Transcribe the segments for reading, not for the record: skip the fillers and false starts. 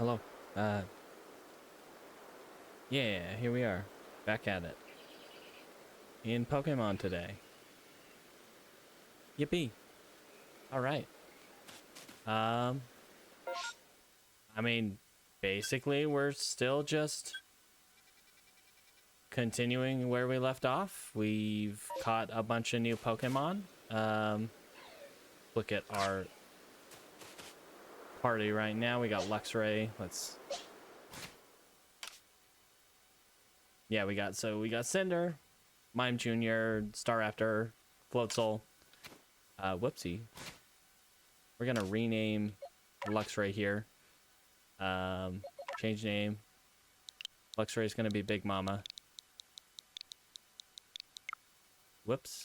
Hello. Uh, yeah, here we are, back at it in Pokemon today. Yippee! All right. Um, I mean, basically, we're still just continuing where we left off. We've caught a bunch of new Pokemon. Look at our party right now. We got Luxray. Yeah, we got Cinder, Mime Jr., Staraptor, Floatzel. Whoopsie. We're gonna rename Luxray here. Change name. Luxray is gonna be Big Mama. Whoops.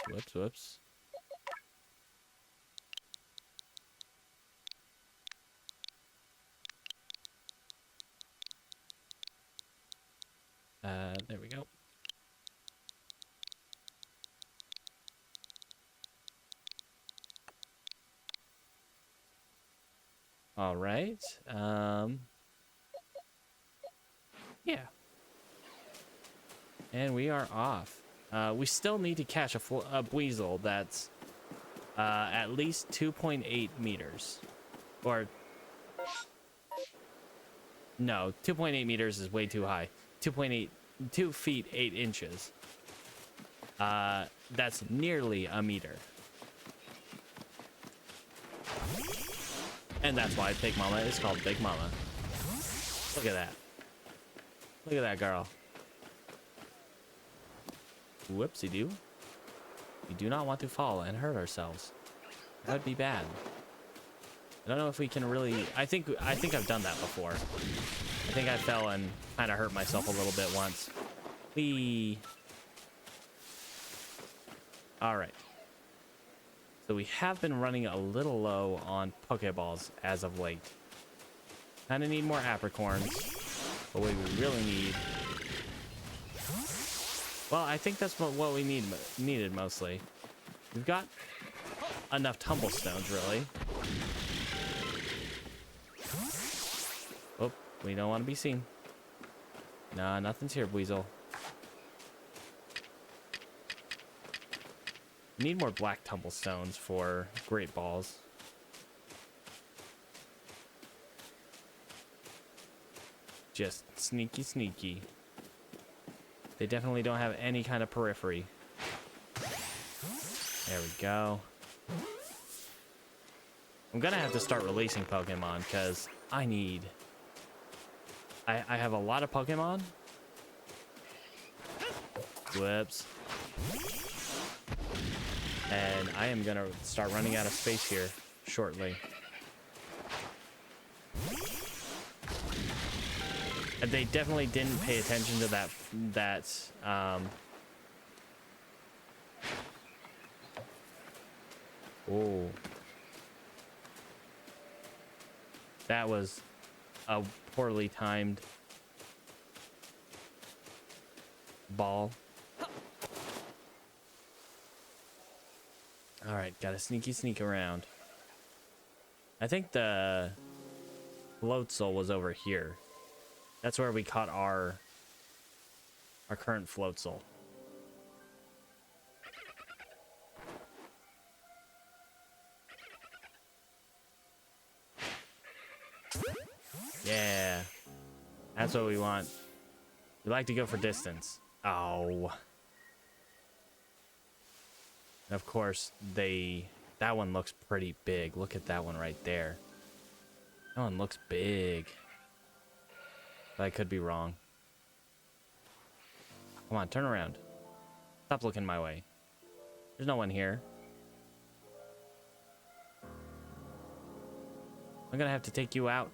There we go. All right. Yeah. And we are off. We still need to catch a Buizel that's at least 2.8 meters. Or no, 2.8 meters is way too high. 2 feet 8 inches. That's nearly a meter. And that's why Big Mama is called Big Mama. Look at that. Look at that girl. Whoopsie-doo. We do not want to fall and hurt ourselves. That would be bad. I don't know if we can really... I think I've done that before. I think I fell and kind of hurt myself a little bit once. Alright. So we have been running a little low on Pokeballs as of late. Kind of need more apricorns. But what we really need... Well, I think that's what we needed mostly. We've got enough Tumblestones, really. Oh, we don't want to be seen. Nah, nothing's here, Buizel. Need more black Tumblestones for Great Balls. Just sneaky. They definitely don't have any kind of periphery. There we go. I'm gonna have to start releasing Pokemon because I have a lot of Pokemon. Whoops. And I am gonna start running out of space here shortly. And they definitely didn't pay attention to that oh. That was a poorly timed ball. All right, gotta sneak around. I think the Floatzel was over here. That's where we caught our current Floatzel. Yeah, that's what we want. We like to go for distance. Oh. Of course, that one looks pretty big. Look at that one right there. That one looks big. But I could be wrong. Come on, turn around. Stop looking my way. There's no one here. I'm gonna have to take you out.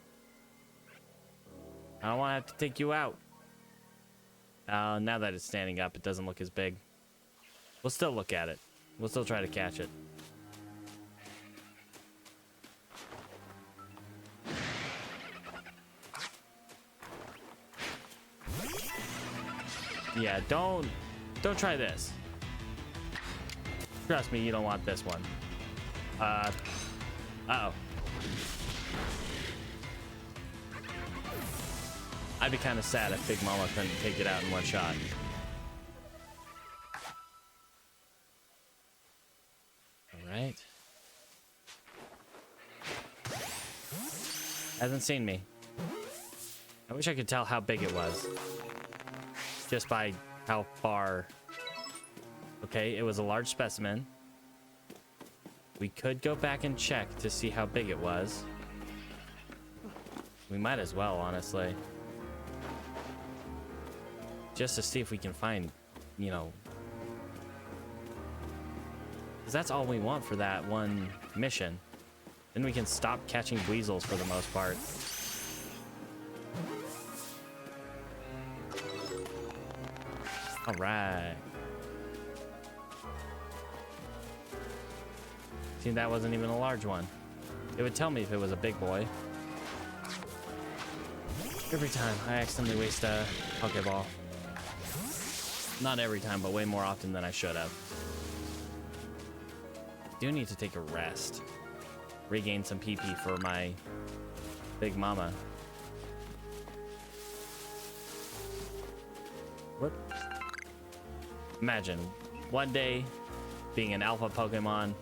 I don't want to have to take you out. Now that it's standing up, it doesn't look as big. We'll still look at it. We'll still try to catch it. Yeah, don't try this. Trust me, you don't want this one. Uh-oh. I'd be kind of sad if Big Mama couldn't take it out in one shot. All right. Hasn't seen me. I wish I could tell how big it was. Just by how far. Okay, it was a large specimen. We could go back and check to see how big it was. We might as well, honestly. Just to see if we can find, you know. Because that's all we want for that one mission. Then we can stop catching weasels for the most part. All right. See, that wasn't even a large one. It would tell me if it was a big boy. Every time I accidentally waste a Pokeball. Not every time, but way more often than I should have. Do need to take a rest. Regain some PP for my Big Mama. What? Imagine one day being an alpha Pokemon,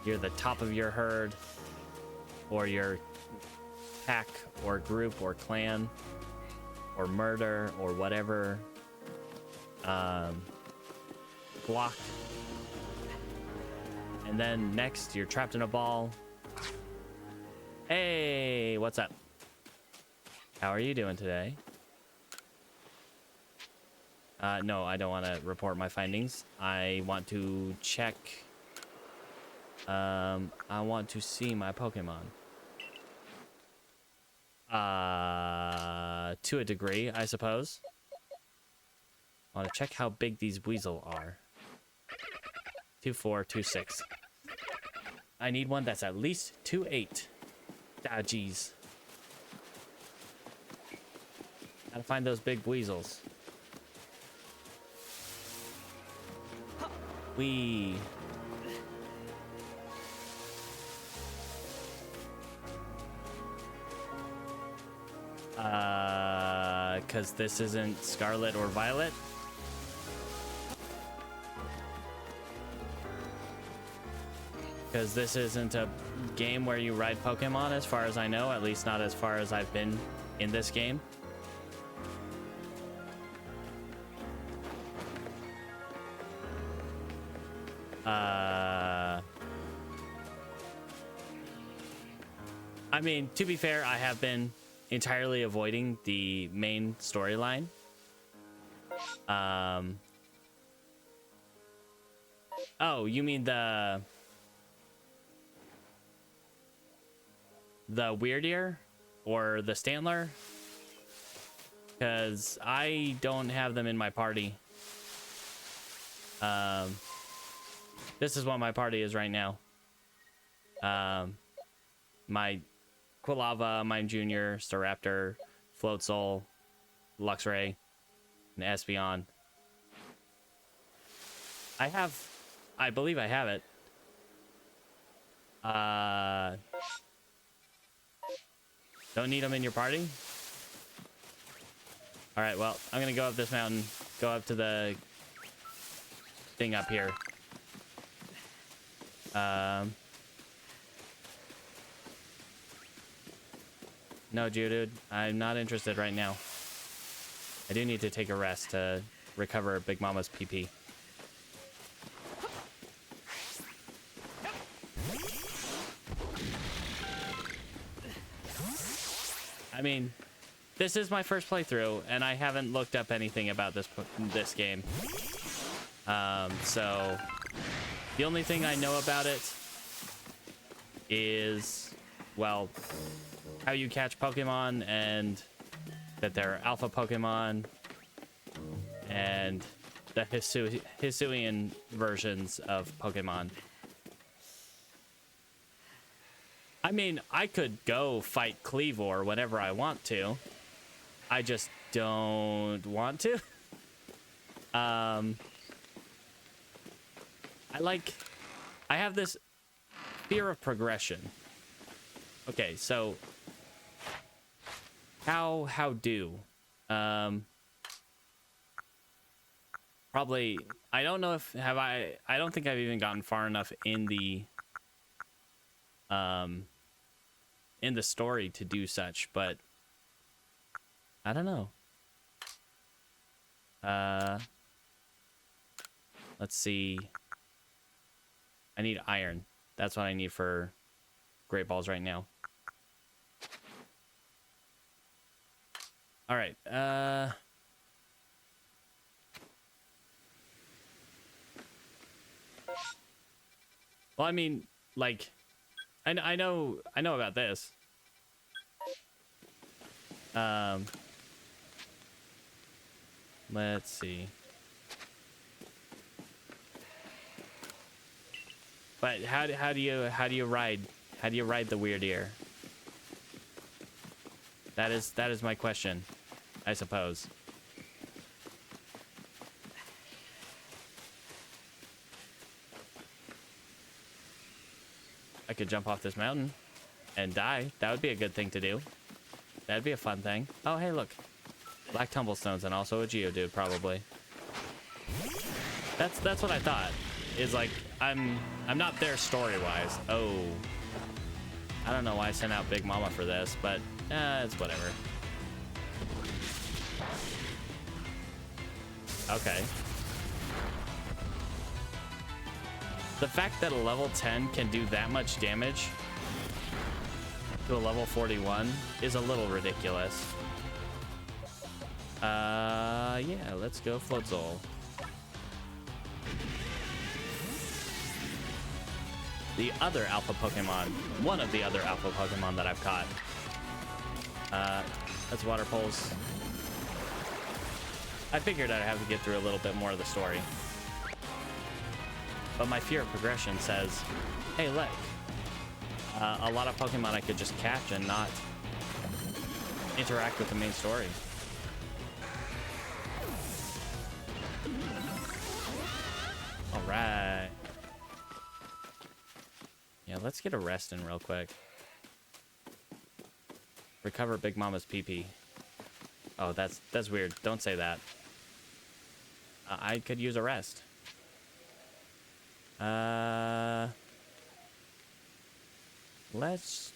you're the top of your herd, or your pack, or group, or clan, or murder, or whatever. Block. And then next, you're trapped in a ball. Hey, what's up? How are you doing today? No, I don't want to report my findings. I want to check. I want to see my Pokemon. To a degree, I suppose. I want to check how big these weasel are. 2'4", 2'6". I need one that's at least 2'8". Ah, jeez. Gotta find those big weasels. Wee. Because this isn't Scarlet or Violet. Because this isn't a game where you ride Pokemon, as far as I know. At least not as far as I've been in this game. I mean, to be fair, I have been entirely avoiding the main storyline. Oh, you mean the Weird Ear or the Stantler? Because I don't have them in my party. This is what my party is right now. My Quilava, Mime Jr., Staraptor, Floatzel, Luxray, and Espeon. I believe I have it. Don't need them in your party? Alright, well, I'm gonna go up this mountain, go up to the thing up here. No, dude, I'm not interested right now. I do need to take a rest to recover Big Mama's PP. I mean, this is my first playthrough, and I haven't looked up anything about this game. So the only thing I know about it is, well, how you catch Pokemon, and that they're alpha Pokemon, and the Hisuian versions of Pokemon. I mean, I could go fight Cleavor whenever I want to. I just don't want to. I have this fear of progression. Okay, so how do Probably, I don't know if, I don't think I've even gotten far enough in the story to do such, but I don't know. Let's see. I need iron. That's what I need for great balls right now. All right. Well, I mean, like, I know about this. Let's see. But how do you ride the weird ear? That is my question, I suppose. I could jump off this mountain and die. That would be a good thing to do. That'd be a fun thing. Oh, hey, look. Black tumblestones and also a Geodude, probably. That's what I thought. Is like, I'm not there story-wise. Oh. I don't know why I sent out Big Mama for this, but it's whatever. Okay. The fact that a level 10 can do that much damage to a level 41 is a little ridiculous. Yeah, let's go Floatzel. The other alpha Pokemon, one of the other alpha Pokemon that I've caught. That's Water Pulse. I figured I'd have to get through a little bit more of the story. But my fear of progression says, hey, look, a lot of Pokemon I could just catch and not interact with the main story. All right. Yeah, let's get a rest in real quick. Recover Big Mama's pee-pee. Oh, that's weird. Don't say that. I could use a rest. Let's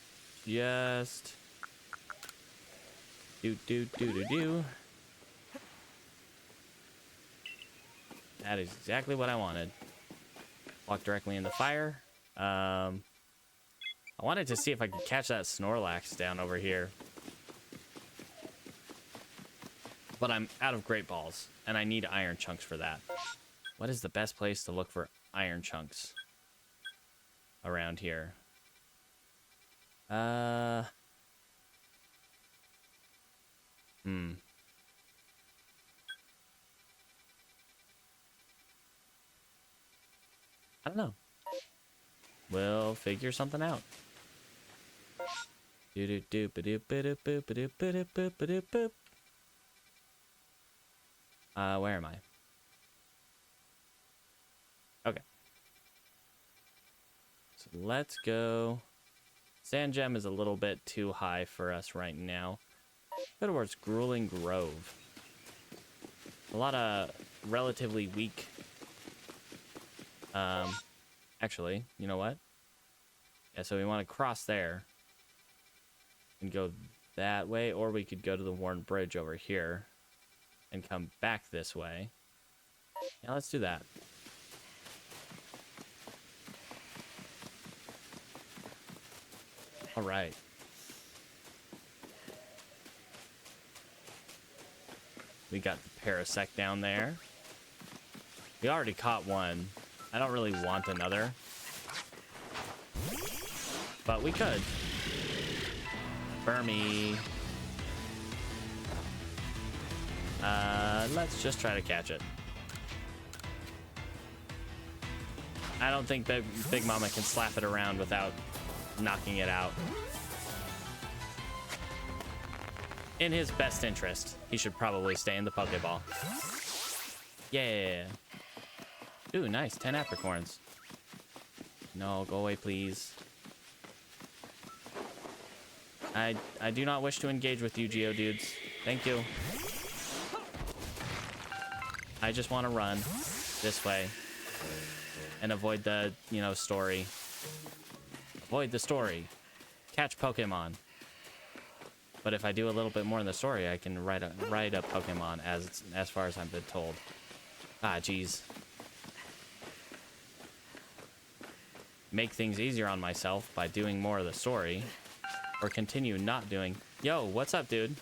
just do. That is exactly what I wanted. Walk directly in the fire. I wanted to see if I could catch that Snorlax down over here. But I'm out of Great Balls, and I need iron chunks for that. What is the best place to look for iron chunks around here? I don't know. We'll figure something out. Where am I? Okay. So let's go. Sand Gem is a little bit too high for us right now. Go towards Grueling Grove. A lot of relatively weak. Actually, you know what? Yeah, so we want to cross there and go that way, or we could go to the Worn Bridge over here and come back this way. Yeah, let's do that. All right. We got the Parasect down there. We already caught one. I don't really want another. But we could. Burmy. Let's just try to catch it. I don't think that Big Mama can slap it around without knocking it out. In his best interest, he should probably stay in the Pokeball. Yeah. Ooh, nice. 10 apricorns. No, go away, please. I do not wish to engage with you, Geodudes. Thank you. I just want to run this way and avoid the, you know, story. Avoid the story. Catch Pokemon. But if I do a little bit more in the story, I can ride a Pokemon as far as I've been told. Ah, jeez. Make things easier on myself by doing more of the story, or continue not doing. Yo, what's up, dude?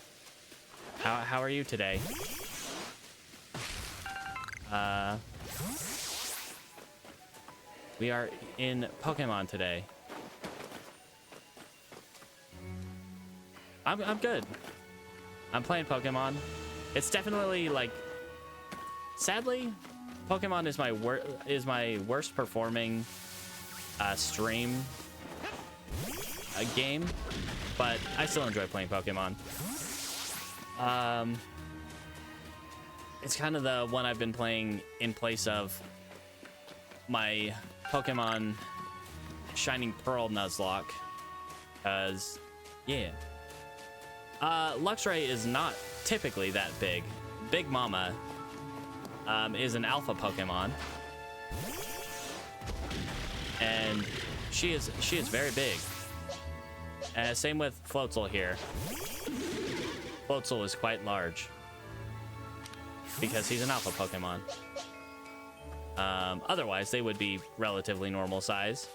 How are you today? We are in Pokemon today. I'm good. I'm playing Pokemon. It's definitely like, sadly, Pokemon is my worst performing stream game, but I still enjoy playing Pokemon. It's kind of the one I've been playing in place of my Pokemon Shining Pearl Nuzlocke, because, yeah. Luxray is not typically that big. Big Mama is an alpha Pokemon, and she is very big. Same with Floatzel here. Floatzel is quite large because he's an alpha Pokemon. Otherwise, they would be relatively normal size.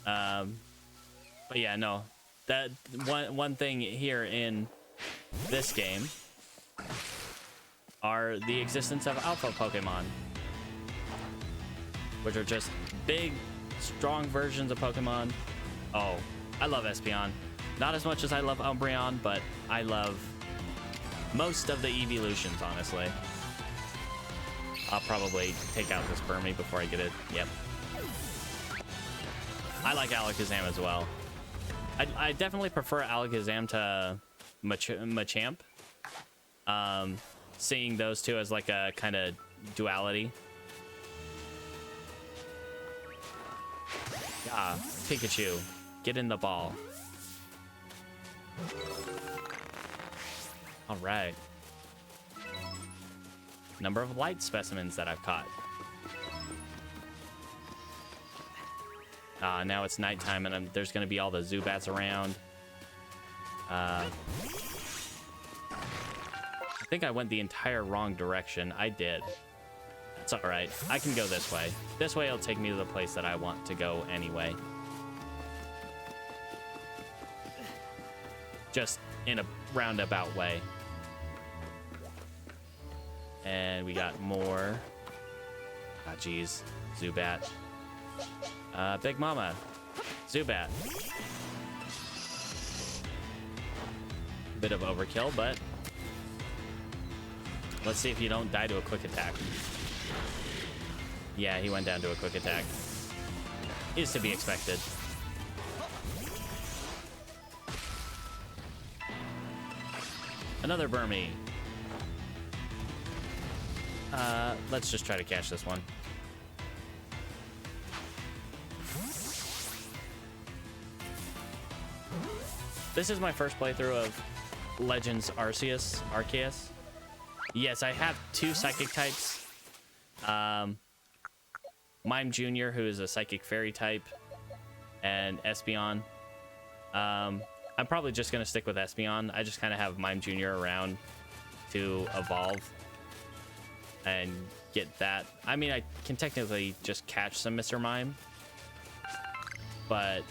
But yeah, no. That one thing here in this game are the existence of alpha Pokemon, which are just big, strong versions of Pokemon. Oh, I love Espeon. Not as much as I love Umbreon, but I love most of the evolutions, honestly. I'll probably take out this Burmy before I get it. Yep. I like Alakazam as well. I definitely prefer Alakazam to Machamp. Seeing those two as like a kind of duality. Ah, Pikachu, get in the ball. All right. Number of light specimens that I've caught. Now it's nighttime and there's going to be all the Zubats around. I think I went the entire wrong direction. I did. It's all right. I can go this way. This way will take me to the place that I want to go anyway. Just in a roundabout way. And we got more. Ah, geez. Zubat. Big Mama. Zubat. Bit of overkill, but let's see if you don't die to a quick attack. Yeah, he went down to a quick attack. Is to be expected. Another Burmy. Let's just try to catch this one. This is my first playthrough of Legends Arceus. Yes, I have two psychic types. Mime Jr., who is a psychic fairy type, and Espeon. I'm probably just going to stick with Espeon. I just kind of have Mime Jr. around to evolve and get that. I mean, I can technically just catch some Mr. Mime, but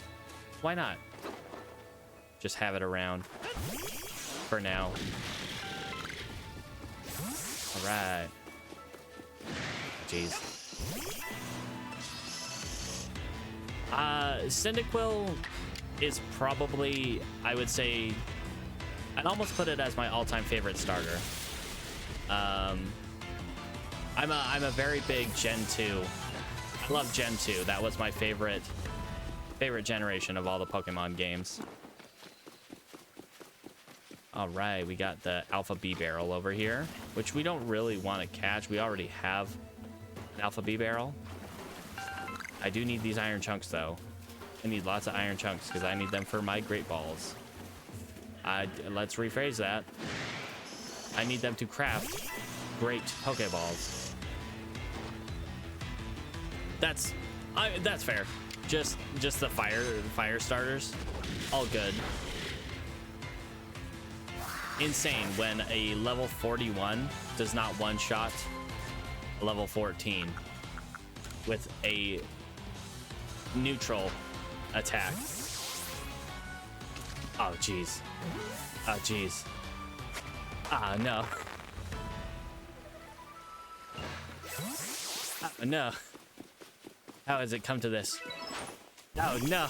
why not? Just have it around for now. All right. Jeez. Cyndaquil is probably, I would say, I'd almost put it as my all-time favorite starter. I'm a very big Gen 2. I love Gen 2. That was my favorite generation of all the Pokemon games. All right, we got the Alpha B Barrel over here, which we don't really want to catch. We already have an Alpha B Barrel. I do need these iron chunks, though. I need lots of iron chunks because I need them for my Great Balls. Let's rephrase that. I need them to craft great Pokeballs. That's fair. Just the fire starters, all good. Insane when a level 41 does not one-shot a level 14 with a neutral attack. Oh jeez. Oh jeez. Ah no. Oh no. How has it come to this? Oh no.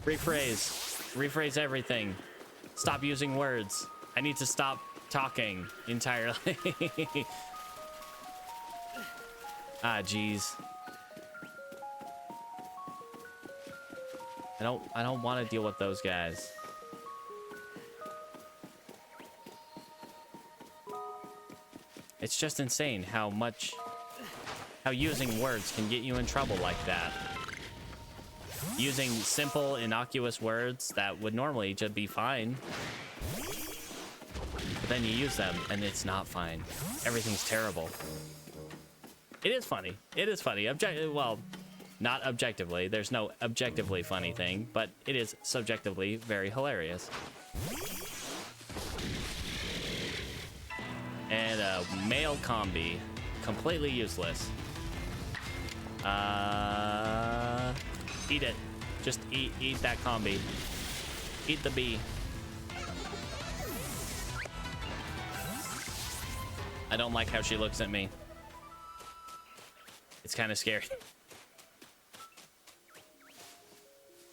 Rephrase everything. Stop using words. I need to stop talking entirely. Ah jeez. I don't want to deal with those guys. It's just insane how using words can get you in trouble like that. Using simple, innocuous words that would normally just be fine. But then you use them and it's not fine. Everything's terrible. It is funny. It is funny. Well, not objectively. There's no objectively funny thing, but it is subjectively very hilarious. And a male combi. Completely useless. Eat it. Just eat that combi. Eat the bee. I don't like how she looks at me. It's kind of scary.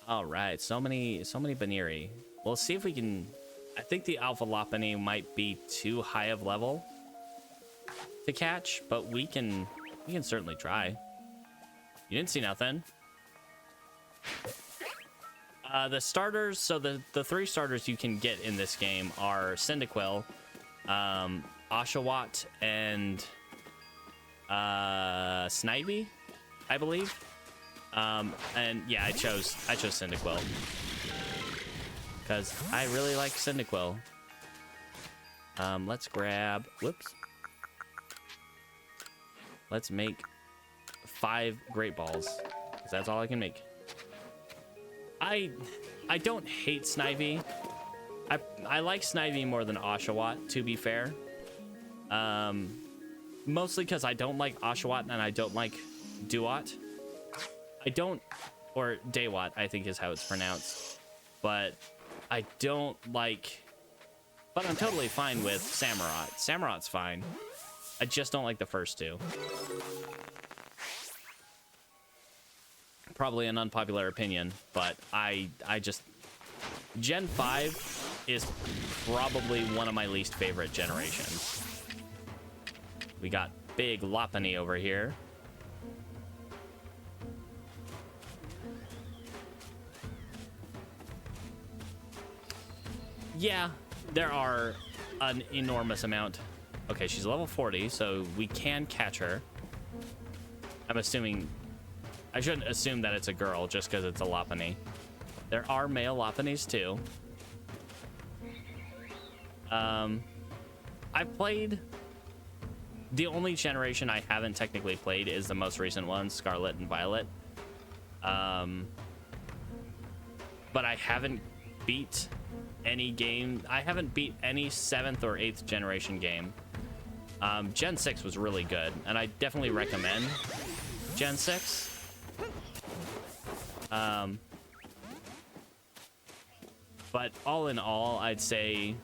All right, so many Baniri. We'll see if we can. I think the Alpha Lopunny might be too high of level to catch, but we can certainly try. You didn't see nothing. The starters, so the 3 starters you can get in this game are Cyndaquil, Oshawott, and Snivy, I believe. And yeah, I chose Cyndaquil because I really like Cyndaquil. Let's grab. Whoops. Let's make 5 Great Balls, because that's all I can make. I don't hate Snivy. I like Snivy more than Oshawott, to be fair. Mostly because I don't like Oshawott and I don't like Duat. Or Daywat, I think is how it's pronounced. But I don't like, but I'm totally fine with Samurott. Samurott's fine. I just don't like the first 2. Probably an unpopular opinion, but I just, Gen 5 is probably one of my least favorite generations. We got big Lopunny over here. Yeah, there are an enormous amount. Okay, she's level 40, so we can catch her. I'm assuming, I shouldn't assume that it's a girl just because it's a Lopunny. There are male Lopunnies too. I've played, the only generation I haven't technically played is the most recent one, Scarlet and Violet. But I haven't beat any game. I haven't beat any 7th or 8th generation game. Gen 6 was really good, and I definitely recommend Gen 6. But all in all, I'd say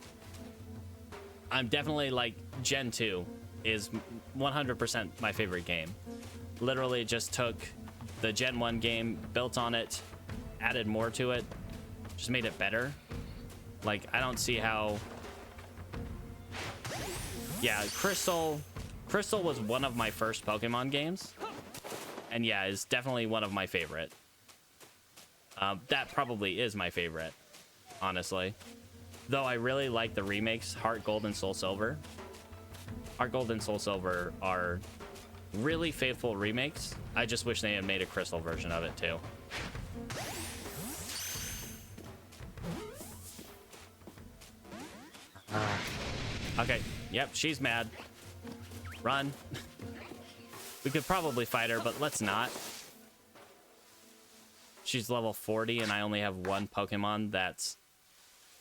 I'm definitely like Gen 2 is 100% my favorite game. Literally just took the Gen 1 game, built on it, added more to it, just made it better. Like, I don't see how. Yeah, Crystal was one of my first Pokemon games, and yeah, is definitely one of my favorite. That probably is my favorite, honestly. Though I really like the remakes, Heart Gold and Soul Silver. Heart Gold and Soul Silver are really faithful remakes. I just wish they had made a Crystal version of it too. Okay. Yep, she's mad. Run. We could probably fight her, but let's not. She's level 40, and I only have one Pokemon that's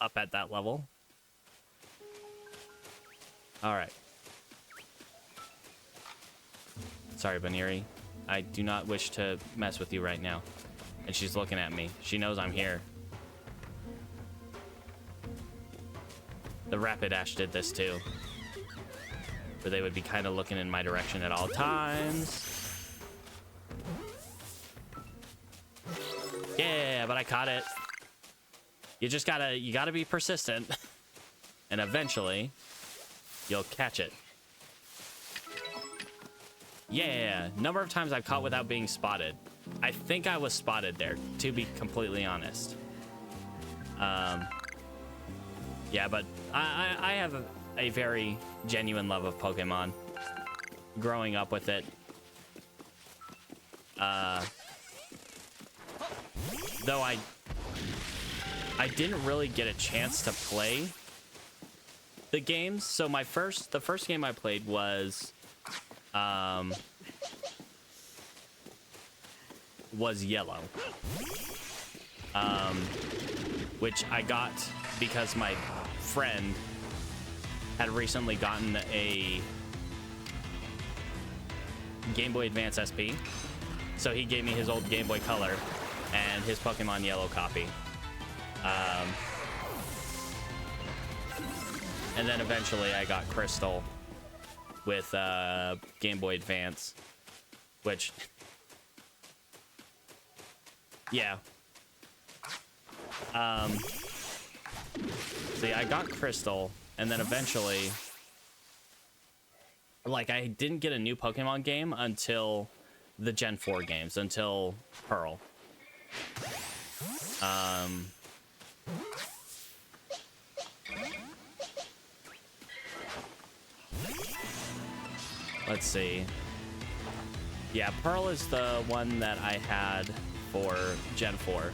up at that level. All right. Sorry, Baniri. I do not wish to mess with you right now. And she's looking at me. She knows I'm here. The Rapidash did this too. Where they would be kind of looking in my direction at all times. Yeah, but I caught it. You gotta be persistent. And eventually, you'll catch it. Yeah, number of times I've caught without being spotted. I think I was spotted there, to be completely honest. Yeah, but I have a very genuine love of Pokemon. Growing up with it. Though I didn't really get a chance to play the games. So the first game I played was Yellow, which I got because my friend had recently gotten a Game Boy Advance SP, so he gave me his old Game Boy Color and his Pokemon Yellow copy. And then eventually I got Crystal with Game Boy Advance, which, yeah. See, I got Crystal, and then eventually, like, I didn't get a new Pokemon game until the Gen 4 games, until Pearl. Let's see. Yeah, Pearl is the one that I had for Gen 4.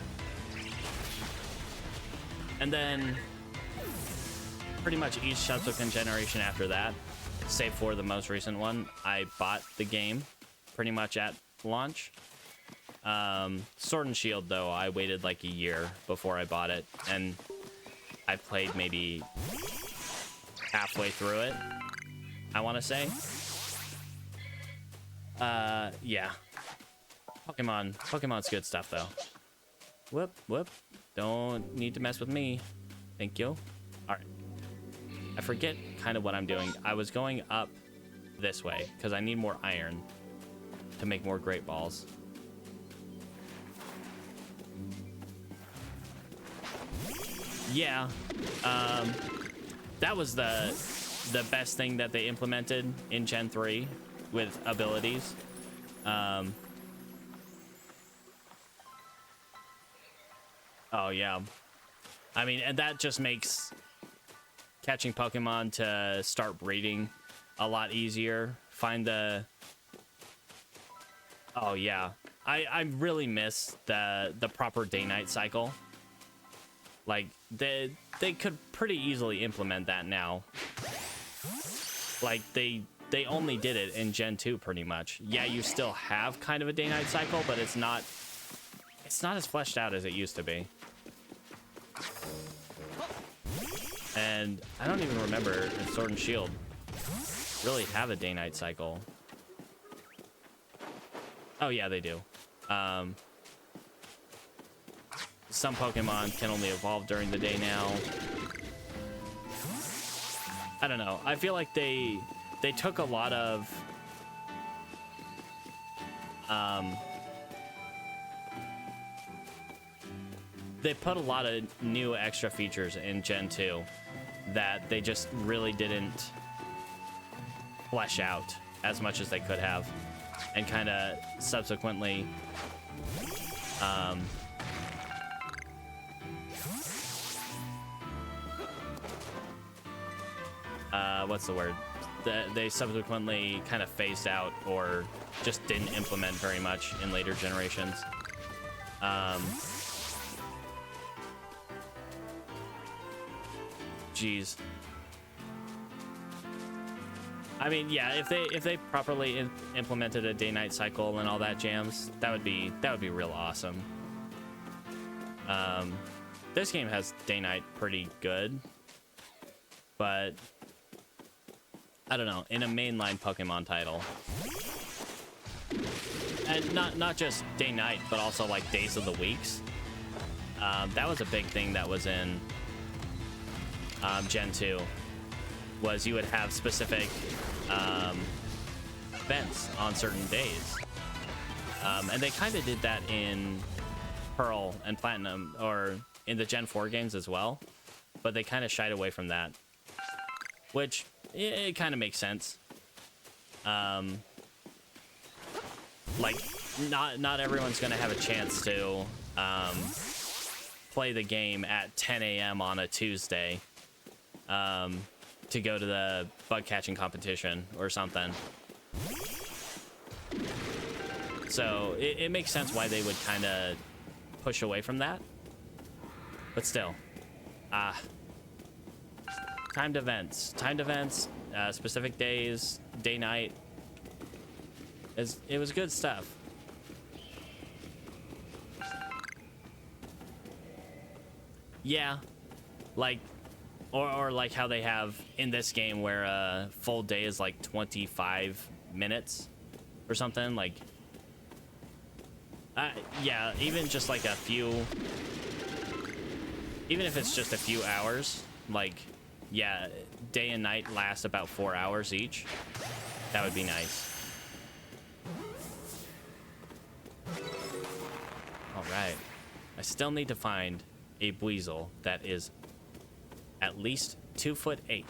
And then pretty much each subsequent generation after that, save for the most recent one, I bought the game pretty much at launch. Sword and Shield, though, I waited like a year before I bought it, and I played maybe halfway through it, I want to say. Yeah. Pokemon's good stuff, though. Whoop. Don't need to mess with me. Thank you. All right. I forget kind of what I'm doing. I was going up this way because I need more iron to make more Great Balls. Yeah. That was the best thing that they implemented in Gen 3 with abilities. Oh, yeah. I mean, and that just makes catching Pokemon to start breeding a lot easier. Find the... Oh, yeah. I really miss the proper day-night cycle. Like, they could pretty easily implement that now. Like, they only did it in Gen 2, pretty much. Yeah, you still have kind of a day-night cycle, but it's not as fleshed out as it used to be. And I don't even remember if Sword and Shield really have a day-night cycle. Oh, yeah, they do. Some Pokemon can only evolve during the day now. I don't know. I feel like they took a lot of... they put a lot of new extra features in Gen 2 that they just really didn't flesh out as much as they could have, and kind of subsequently what's the word? They subsequently kind of phased out or just didn't implement very much in later generations. Jeez. I mean, yeah, if they properly implemented a day-night cycle and all that jams, that would be real awesome. This game has day-night pretty good, but I don't know, in a mainline Pokemon title, and not just day-night, but also like days of the weeks. That was a big thing that was in Gen 2, was you would have specific events on certain days. And they kind of did that in Pearl and Platinum, or in the Gen 4 games as well, but they kind of shied away from that, which it kind of makes sense. Like, not everyone's gonna have a chance to play the game at 10 a.m. on a Tuesday to go to the bug catching competition or something. So it makes sense why they would kind of push away from that. But still, timed events, specific days, day, night. It was good stuff. Yeah, like, or like how they have in this game where a full day is like 25 minutes or something. Like, yeah, even just like a few, even if it's just a few hours, like, yeah, day and night last about 4 hours each. That would be nice. All right, I still need to find a Buizel that is at least 2'8".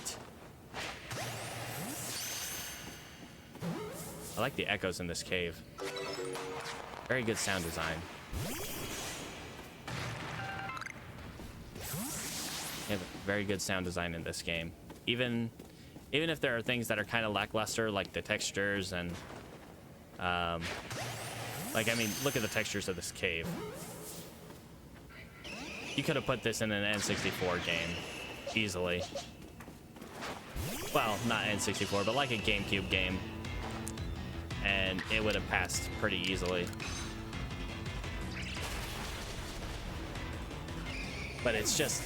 I like the echoes in this cave. Very good sound design. They have very good sound design in this game. Even if there are things that are kind of lackluster, like the textures and like, I mean, look at the textures of this cave. You could have put this in an N64 game easily. Well, not N64, but like a GameCube game, and it would have passed pretty easily. But it's just,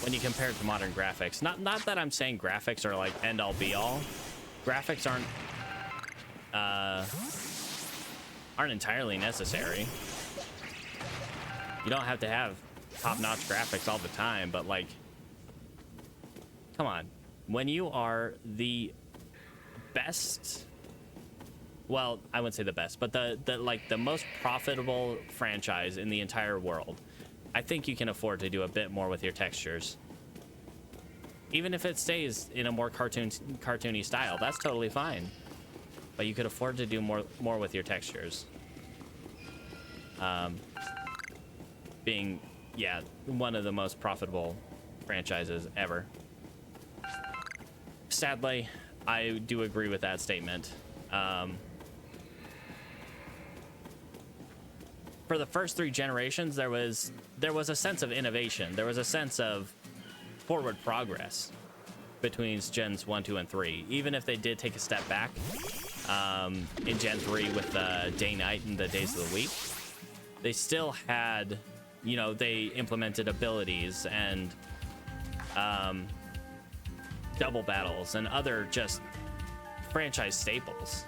when you compare it to modern graphics, not that I'm saying graphics are like end all be all. Graphics aren't entirely necessary. You don't have to have top-notch graphics all the time, but like, come on. When you are the best, well, I wouldn't say the best, but the most profitable franchise in the entire world, I think you can afford to do a bit more with your textures. Even if it stays in a more cartoony style, that's totally fine. But you could afford to do more with your textures. Being, yeah, one of the most profitable franchises ever. Sadly, I do agree with that statement. For the first 3 generations, there was a sense of innovation. There was a sense of forward progress between Gens 1, 2, and 3. Even if they did take a step back in Gen 3 with the day-night and the days of the week, they still had, you know, they implemented abilities and double battles and other just franchise staples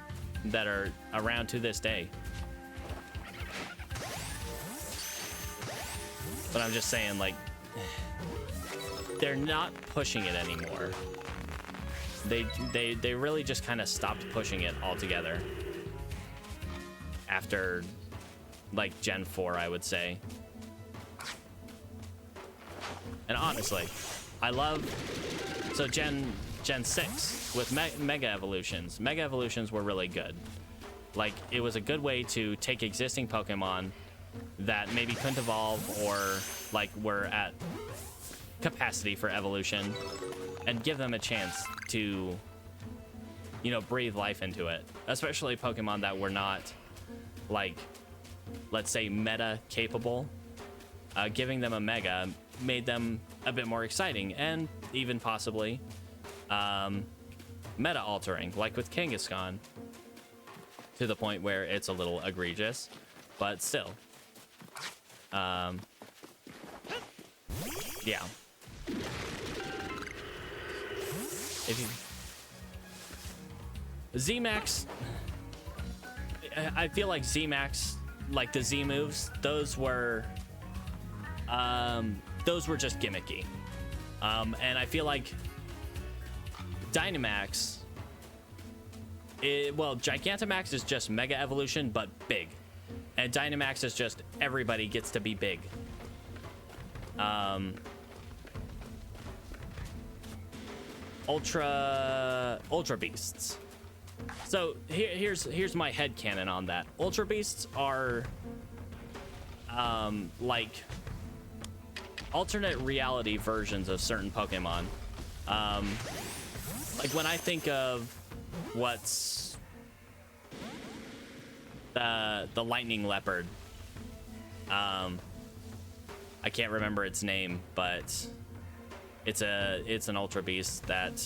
that are around to this day. But I'm just saying, like, they're not pushing it anymore. They really just kind of stopped pushing it altogether after, like, Gen 4, I would say. And honestly, I love, so Gen 6 with Mega Evolutions. Mega Evolutions were really good. Like, it was a good way to take existing Pokemon that maybe couldn't evolve or like were at capacity for evolution and give them a chance to, you know, breathe life into it. Especially Pokemon that were not, like, let's say, meta capable. Giving them a Mega made them a bit more exciting and even possibly meta altering, like with Kangaskhan, to the point where it's a little egregious, but still. Yeah. If you Z-Max, I feel like Z-Max, like the Z moves, those were just gimmicky. And I feel like Dynamax, well, Gigantamax is just Mega Evolution, but big. And Dynamax is just everybody gets to be big. Ultra Beasts. So here's my headcanon on that. Ultra Beasts are like alternate reality versions of certain Pokemon. Like when I think of what's the lightning leopard, I can't remember its name, but it's an Ultra Beast that,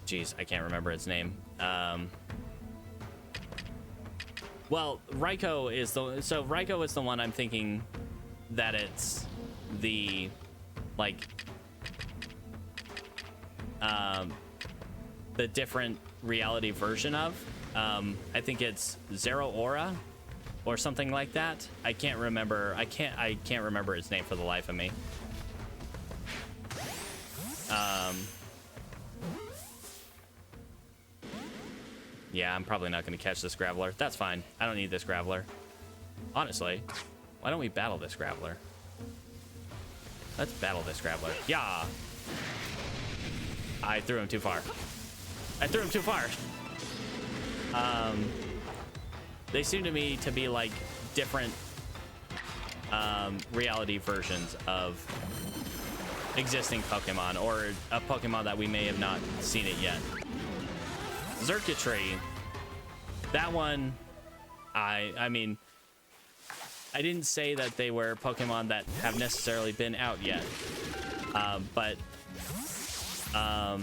geez, I can't remember its name. Well, Raikou is the one I'm thinking that it's the, like, the different reality version of. I think it's Zero Aura or something like that. I can't remember. I can't remember its name for the life of me. Yeah, I'm probably not going to catch this Graveler. That's fine. I don't need this Graveler. Honestly, why don't we battle this Graveler? Let's battle this Graveler. Yeah. I threw him too far. They seem to me to be like different reality versions of existing Pokemon, or a Pokemon that we may have not seen it yet. Xurkitree, that one, I mean, I didn't say that they were Pokemon that have necessarily been out yet, but I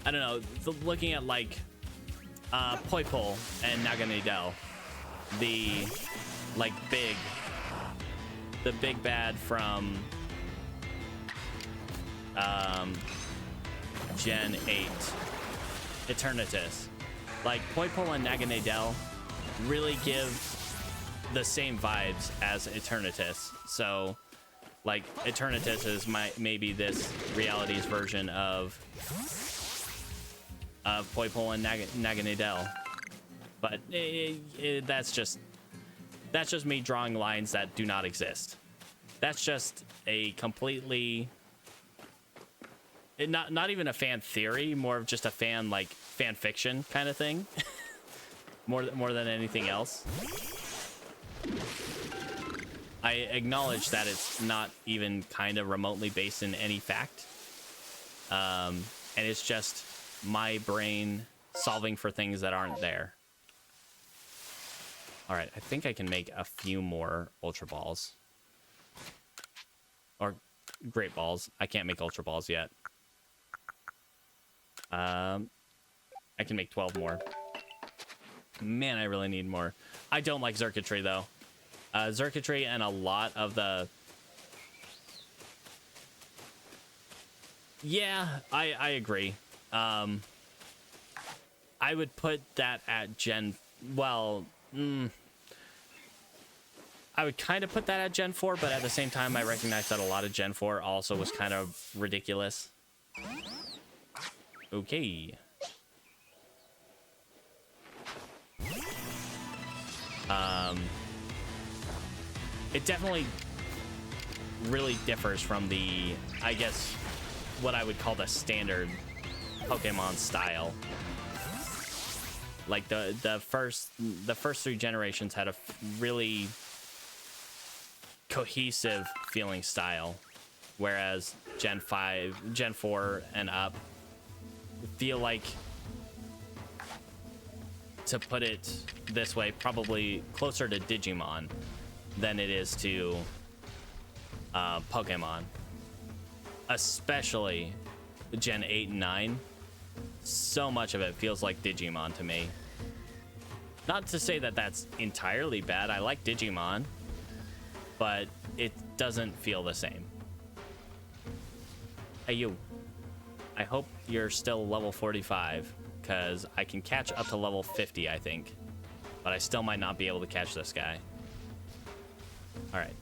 don't know, looking at like Poipole and Naganadel, the like big bad from Gen 8 Eternatus. Like Poipole and Naganadel really give the same vibes as Eternatus. So like Eternatus is maybe this reality's version of Poipole and Naganadel. But that's just me drawing lines that do not exist. That's just a completely, not even a fan theory, more of just a fan fiction kind of thing. more than anything else. I acknowledge that it's not even kind of remotely based in any fact. And it's just my brain solving for things that aren't there. All right, I think I can make a few more Ultra Balls. Or Great Balls. I can't make Ultra Balls yet. I can make 12 more. Man, I really need more. I don't like Xurkitree, though. Xurkitree and a lot of the... Yeah, I agree. I would put that at Gen... Well... I would kind of put that at Gen 4, but at the same time, I recognize that a lot of Gen 4 also was kind of ridiculous. Okay. It definitely really differs from the, I guess, what I would call the standard Pokemon style. Like the first 3 generations had a really cohesive feeling style, whereas Gen 4 and up feel like, to put it this way, probably closer to Digimon than it is to Pokemon, especially Gen 8 and 9, so much of it feels like Digimon to me. Not to say that that's entirely bad. I like Digimon, but it doesn't feel the same. Hey, you. I hope you're still level 45, because I can catch up to level 50, I think. But I still might not be able to catch this guy. Alright.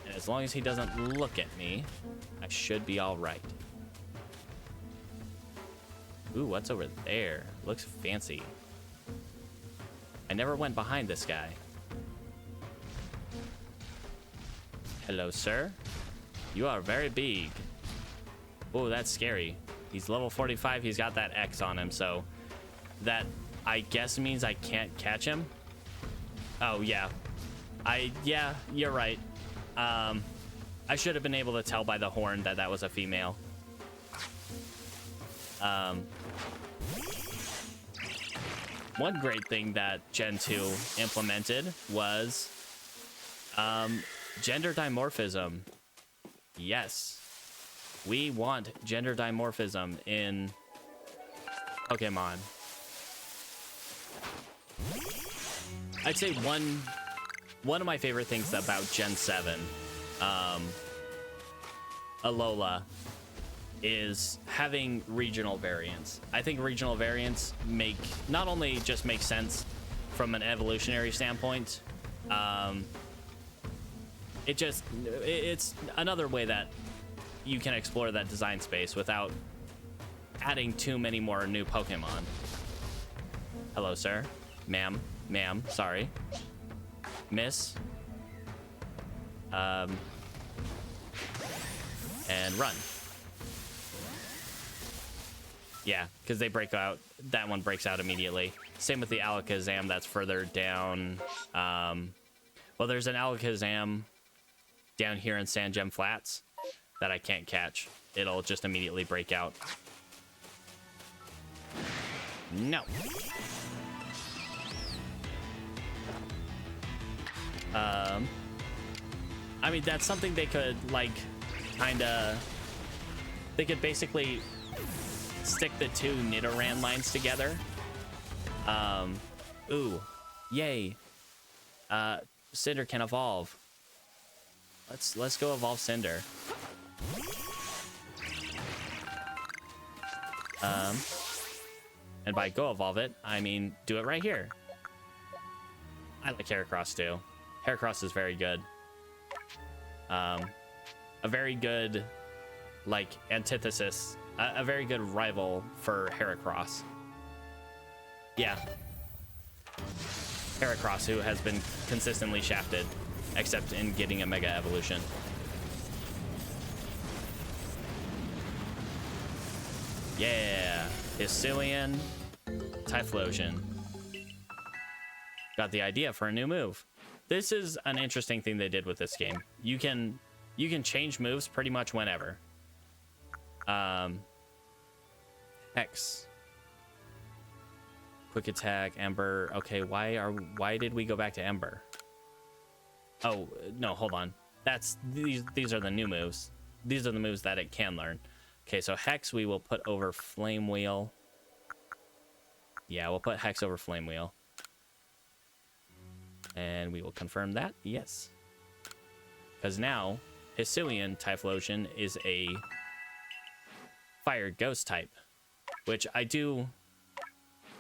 And as long as he doesn't look at me, I should be alright. Ooh, what's over there? Looks fancy. I never went behind this guy. Hello, sir. You are very big. Oh, that's scary. He's level 45. He's got that X on him, so that, I guess, means I can't catch him. Oh, yeah. Yeah, you're right. I should have been able to tell by the horn that that was a female. One great thing that Gen 2 implemented was gender dimorphism. Yes. We want gender dimorphism in Pokemon. I'd say one of my favorite things about Gen 7, Alola, is having regional variants. I think regional variants not only just make sense from an evolutionary standpoint, it's another way that you can explore that design space without adding too many more new Pokemon. Hello, sir. Ma'am, sorry. Miss. And run. Yeah, because they break out. That one breaks out immediately. Same with the Alakazam that's further down. Well, there's an Alakazam down here in Sand Gem Flats that I can't catch. It'll just immediately break out. No. I mean, that's something they could, like, kinda... They could basically stick the two Nidoran lines together. Ooh. Yay. Cinder can evolve. Let's go evolve Cinder. And by go evolve it, I mean do it right here. I like Heracross too. Heracross is very good. A very good, like, antithesis, a very good rival for Heracross. Yeah. Heracross, who has been consistently shafted, except in getting a Mega Evolution. Yeah, Hisuian, Typhlosion. Got the idea for a new move. This is an interesting thing they did with this game. You can change moves pretty much whenever. X. Quick attack, Ember. Okay, why did we go back to Ember? Oh, no, hold on. These are the new moves. These are the moves that it can learn. Okay, so Hex we will put over Flame Wheel. Yeah, we'll put Hex over Flame Wheel. And we will confirm that, yes. Because now, Hisuian Typhlosion is a Fire Ghost type, which I do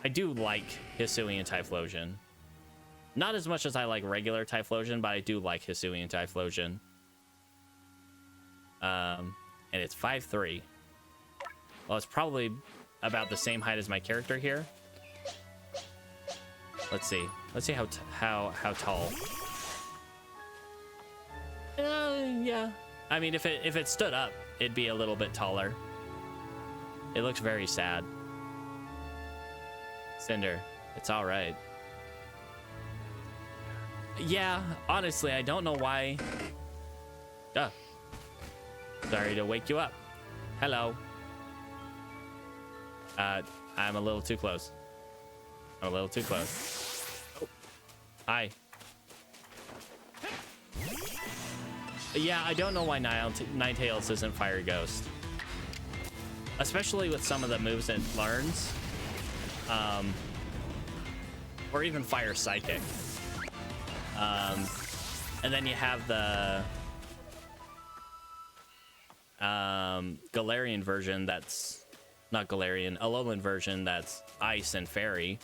like Hisuian Typhlosion. Not as much as I like regular Typhlosion, but I do like Hisuian Typhlosion. And it's 5'3". Well, it's probably about the same height as my character here. Let's see. Let's see how tall. Yeah. I mean, if it stood up, it'd be a little bit taller. It looks very sad. Cinder, it's all right. Yeah, honestly, I don't know why. Duh. Sorry to wake you up. Hello. I'm a little too close. I'm a little too close. Oh. Hi. Yeah, I don't know why Ninetales isn't Fire Ghost. especially with some of the moves it learns, or even Fire Psychic. And then you have the Galarian version that's not Galarian, Alolan version that's Ice and Fairy.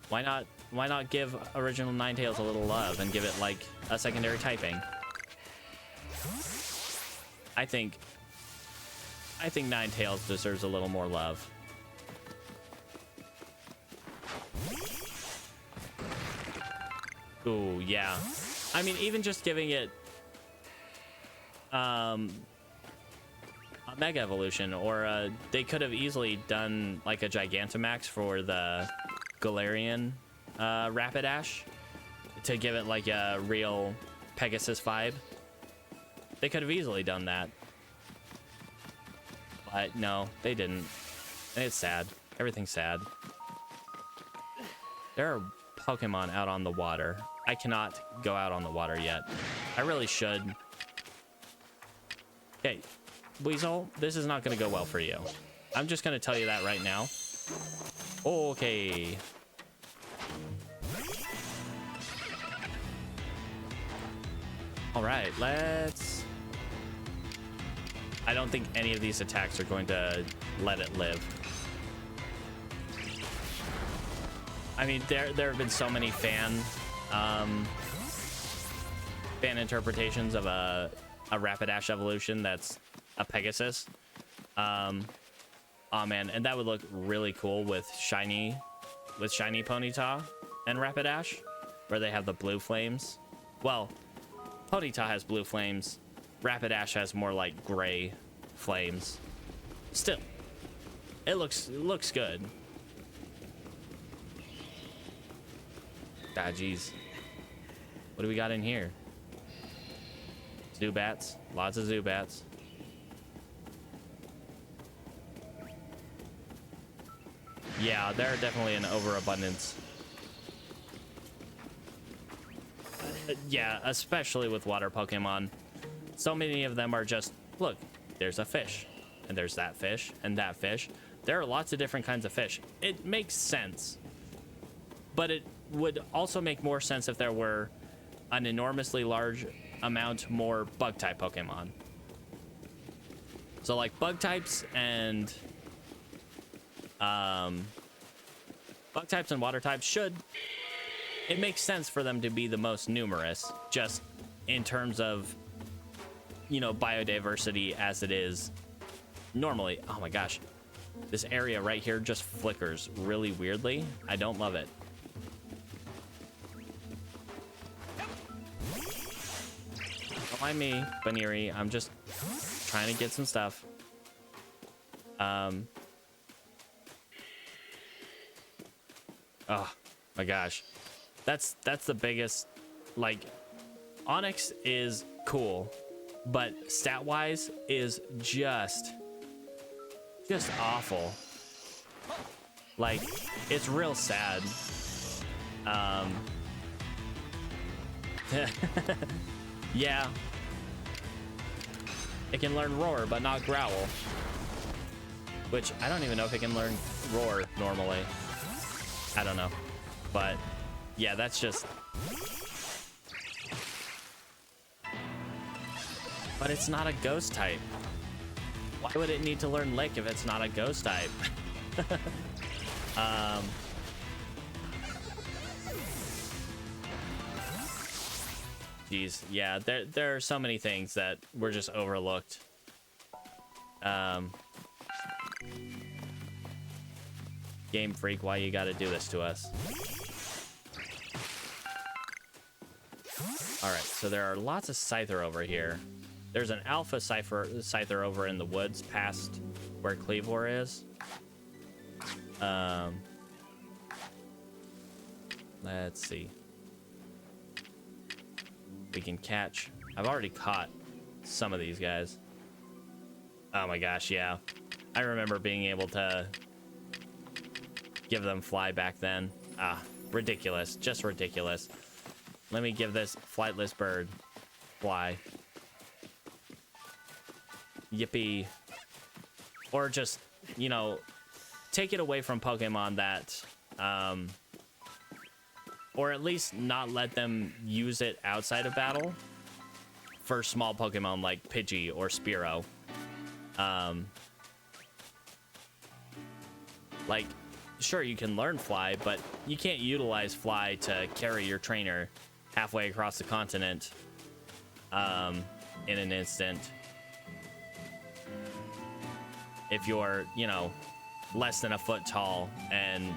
Why not give original Ninetales a little love and give it like a secondary typing? I think Ninetales deserves a little more love. Ooh, yeah. I mean, even just giving it a Mega Evolution, or they could have easily done like a Gigantamax for the Galarian Rapidash to give it like a real Pegasus vibe. They could have easily done that. But no, they didn't. And it's sad. Everything's sad. There are Pokemon out on the water. I cannot go out on the water yet. I really should. Okay, Weasel, this is not going to go well for you. I'm just going to tell you that right now. Okay. All right, let's... I don't think any of these attacks are going to let it live. I mean, there have been so many fan interpretations of a Rapidash evolution that's a Pegasus. Oh man, and that would look really cool with shiny Ponyta and Rapidash, where they have the blue flames. Well, Ponyta has blue flames. Rapidash has more like gray flames. Still, it looks good. Ah, geez. What do we got in here? Zubats. Lots of Zubats. Yeah, they're definitely an overabundance. Yeah, especially with water Pokemon. So many of them are just, look, there's a fish, and there's that fish, and that fish. There are lots of different kinds of fish. It makes sense. But it would also make more sense if there were an enormously large amount more bug-type Pokemon. So like bug types and water types should, it makes sense for them to be the most numerous, just in terms of, you know, biodiversity as it is normally. Oh my gosh, this area right here just flickers really weirdly. I don't love it. Don't mind me, Baniri. I'm just trying to get some stuff. Oh my gosh, that's the biggest. Like, Onyx is cool, but stat wise is just awful. Like, it's real sad. Yeah, it can learn roar but not growl, which I don't even know if it can learn roar normally. I don't know, but yeah, that's just... But it's not a ghost type. Why would it need to learn Lick if it's not a ghost type? Geez, yeah, there are so many things that were just overlooked. Game Freak, why you gotta do this to us? Alright, so there are lots of Scyther over here. There's an Alpha Scyther over in the woods past where Cleavor is. Let's see. We can catch. I've already caught some of these guys. Oh my gosh, yeah. I remember being able to give them fly back then. Ah, ridiculous. Just ridiculous. Let me give this flightless bird fly. Yippee. Or just you know, take it away from Pokemon that, or at least not let them use it outside of battle for small Pokemon like Pidgey or Spearow. Like, sure, you can learn Fly, but you can't utilize Fly to carry your trainer halfway across the continent in an instant. If you're, you know, less than a foot tall and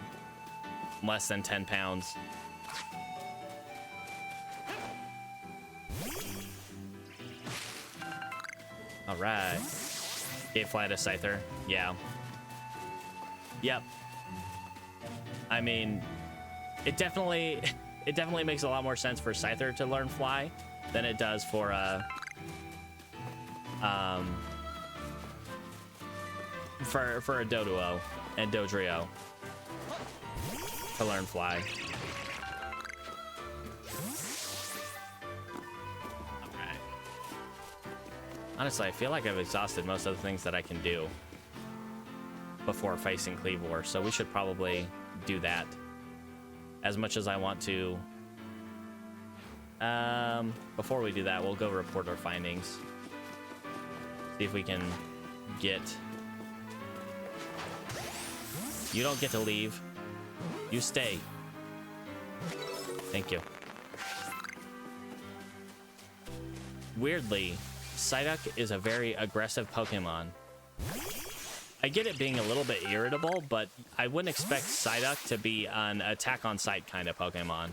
less than 10 pounds. All right. Gave Fly to Scyther. Yeah. Yep. I mean, it definitely makes a lot more sense for Scyther to learn Fly than it does for a Doduo and Dodrio to learn Fly. Alright. Honestly, I feel like I've exhausted most of the things that I can do before facing Cleavor, so we should probably do that. As much as I want to. Before we do that, we'll go report our findings. See if we can get... You don't get to leave. You stay. Thank you. Weirdly, Psyduck is a very aggressive Pokemon. I get it being a little bit irritable, but I wouldn't expect Psyduck to be an attack on sight kind of Pokemon.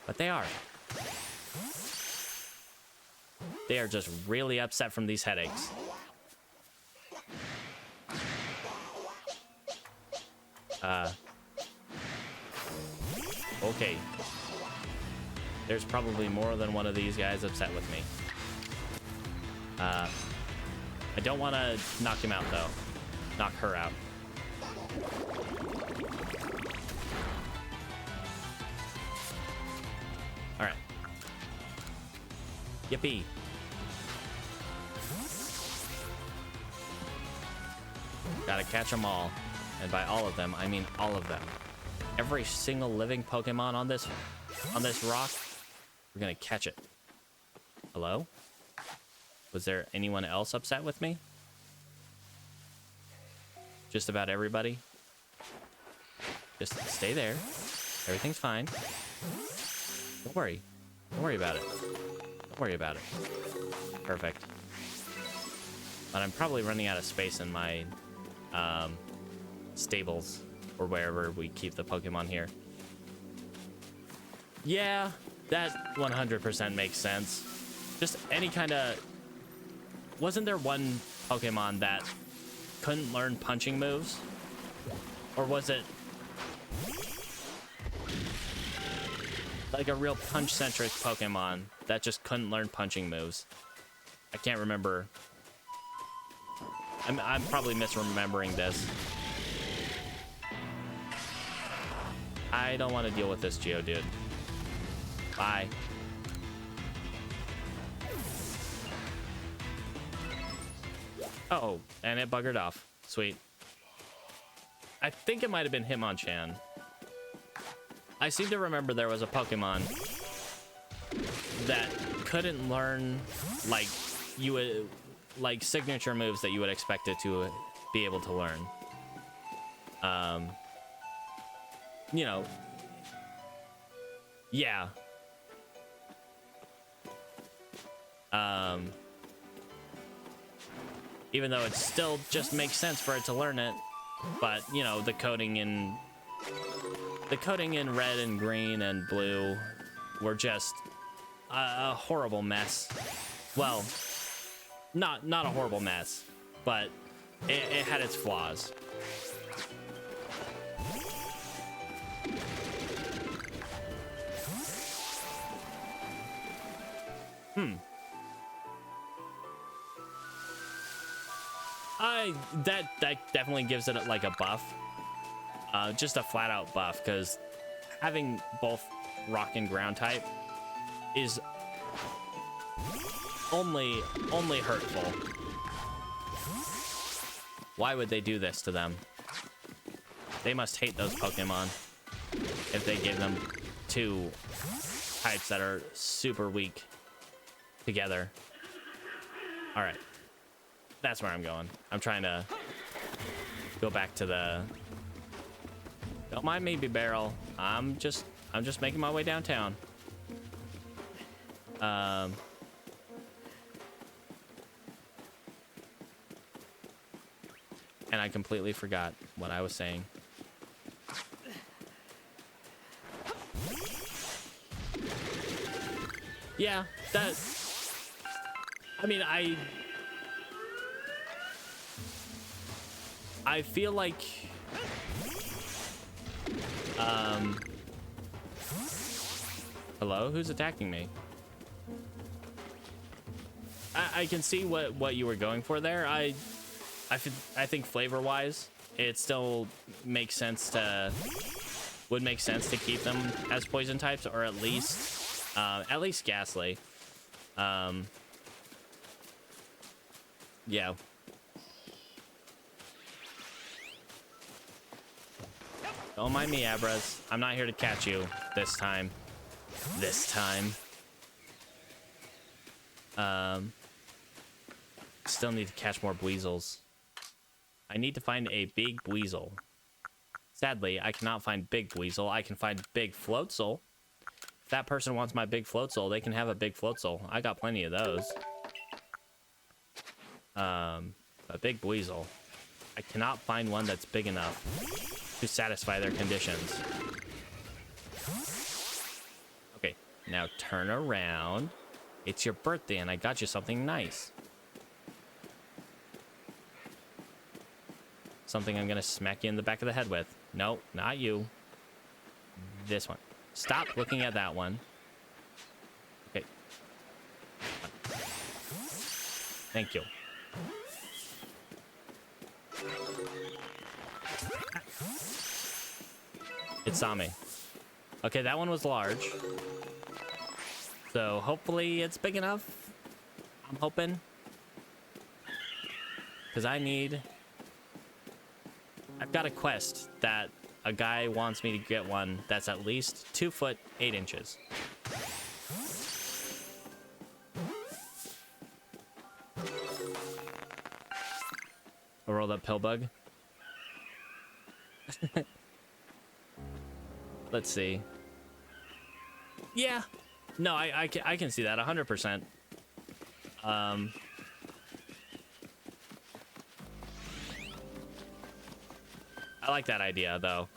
But they are. They are just really upset from these headaches. Okay. There's probably more than one of these guys upset with me. I don't want to knock him out, though. Knock her out. All right. Yippee. Gotta catch them all. And by all of them, I mean all of them. Every single living Pokemon on this rock, we're gonna catch it. Hello? Was there anyone else upset with me? Just about everybody? Just stay there. Everything's fine. Don't worry. Don't worry about it. Don't worry about it. Perfect. But I'm probably running out of space in my stables or wherever we keep the Pokemon here. Yeah, that 100% makes sense. Just any kind of... Wasn't there one Pokemon that couldn't learn punching moves? Or was it like a real punch-centric Pokemon that just couldn't learn punching moves? I can't remember. I'm probably misremembering this. I don't want to deal with this Geodude. Bye. Uh-oh, and it buggered off. Sweet. I think it might have been Hitmonchan. I seem to remember there was a Pokemon that couldn't learn, like, you would, like, signature moves that you would expect it to be able to learn. You know. Yeah. Even though it still just makes sense for it to learn it, but you know, the coding in red and green and blue were just a horrible mess. Well, not a horrible mess, but it had its flaws. That definitely gives it like a buff, just a flat out buff, because having both rock and ground type is only hurtful. Why would they do this to them? They must hate those Pokemon if they gave them two types that are super weak together. All right. That's where I'm going. I'm trying to go back to the... Don't mind me, Barrel. I'm just making my way downtown. And I completely forgot what I was saying. Yeah, that... I mean, I feel like... Hello? Who's attacking me? I can see what you were going for there. I think flavor-wise, it still makes sense to... would make sense to keep them as poison types, or at least Ghastly. Yeah. Don't mind me, Abras. I'm not here to catch you this time. Still need to catch more Buizzles. I need to find a big Buizzle. Sadly, I cannot find big Buizzle. I can find big Floatzel. If that person wants my big Floatzel, they can have a big Floatzel. I got plenty of those. A big Buizzle. I cannot find one that's big enough to satisfy their conditions. Okay, now turn around. It's your birthday and I got you something nice. Something I'm gonna smack you in the back of the head with. No, not you. This one. Stop looking at that one. Okay. Thank you. It saw me. Okay, that one was large. So hopefully it's big enough. I'm hoping. Because I've got a quest that a guy wants me to get one that's at least 2 foot 8 inches. A rolled up pill bug. Let's see. Yeah. No, I can see that 100%. I like that idea, though.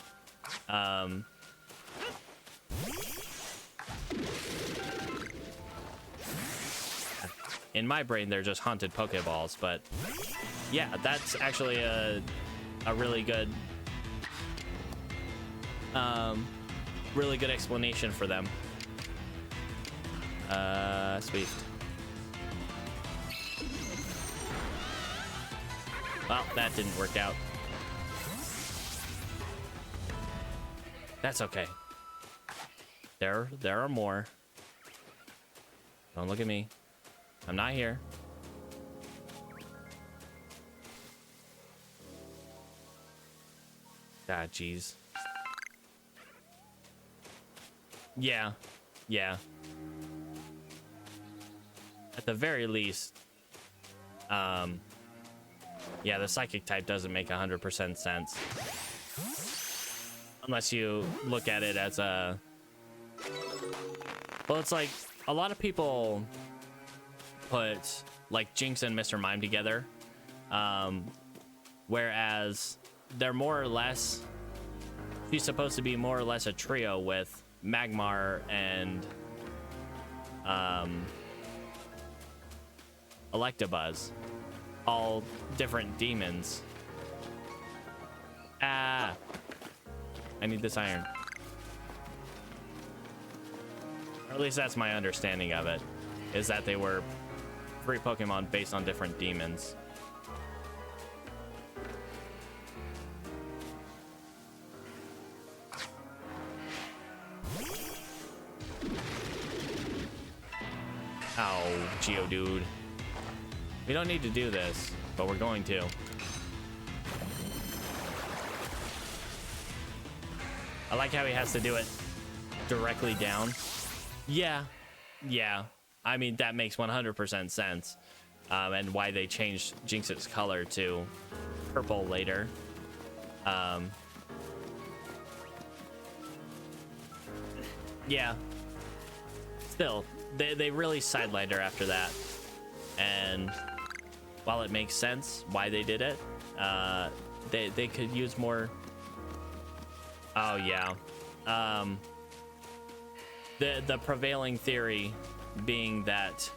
In my brain, they're just haunted Pokeballs, but yeah, that's actually a really good, explanation for them. Sweet. Well, that didn't work out. That's okay. There are more. Don't look at me. I'm not here. God, jeez. Yeah. At the very least, yeah, the psychic type doesn't make 100% sense. Unless you look at it as a... Well, it's like, a lot of people put, like, Jinx and Mr. Mime together. Whereas, they're more or less... She's supposed to be more or less a trio with Magmar and... Electabuzz. All different demons. Ah! I need this iron. Or at least that's my understanding of it. Is that they were 3 Pokemon based on different demons. Ow, Geodude. We don't need to do this, but we're going to. I like how he has to do it directly down. Yeah. I mean, that makes 100% sense. And why they changed Jinx's color to purple later. Yeah. Still, they really sidelined her after that. And while it makes sense why they did it, they could use more. Oh yeah. The prevailing theory being that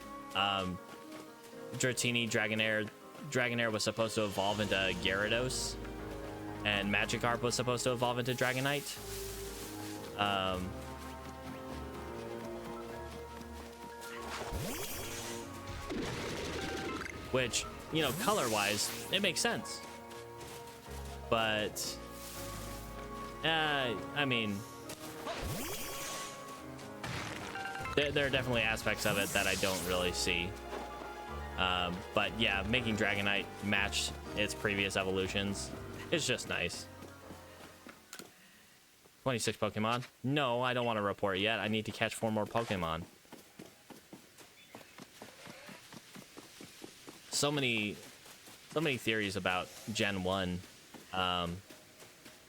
Dratini Dragonair was supposed to evolve into Gyarados, and Magikarp was supposed to evolve into Dragonite. Which, you know, color-wise, it makes sense. But, I mean, there are definitely aspects of it that I don't really see. But yeah, making Dragonite match its previous evolutions is just nice. 26 Pokemon? No, I don't want to report yet. I need to catch 4 more Pokemon. So many theories about Gen 1.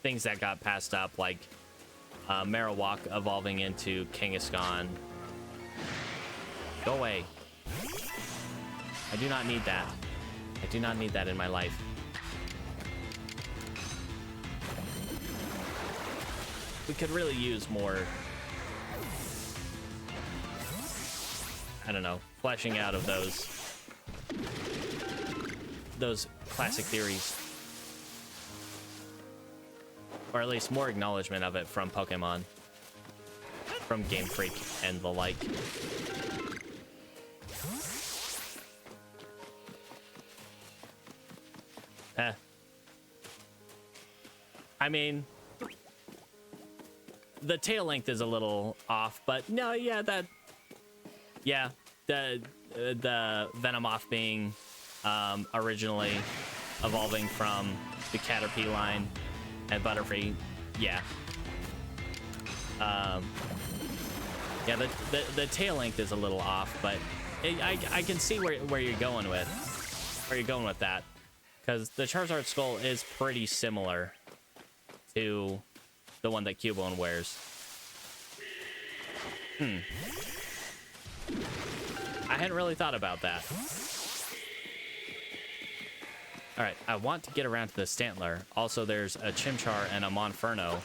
Things that got passed up, like Marowak evolving into Kangaskhan. Go away. I do not need that. I do not need that in my life. We could really use more, I don't know, fleshing out of those classic theories. Or at least more acknowledgement of it from Pokemon. From Game Freak and the like. I mean, the tail length is a little off, but no, yeah, the Venomoth being originally evolving from the Caterpie line and Butterfree, yeah. Yeah, the tail length is a little off, but I can see where you're going with that, because the Charizard skull is pretty similar to the one that Cubone wears. I hadn't really thought about that. Alright, I want to get around to the Stantler. Also, there's a Chimchar and a Monferno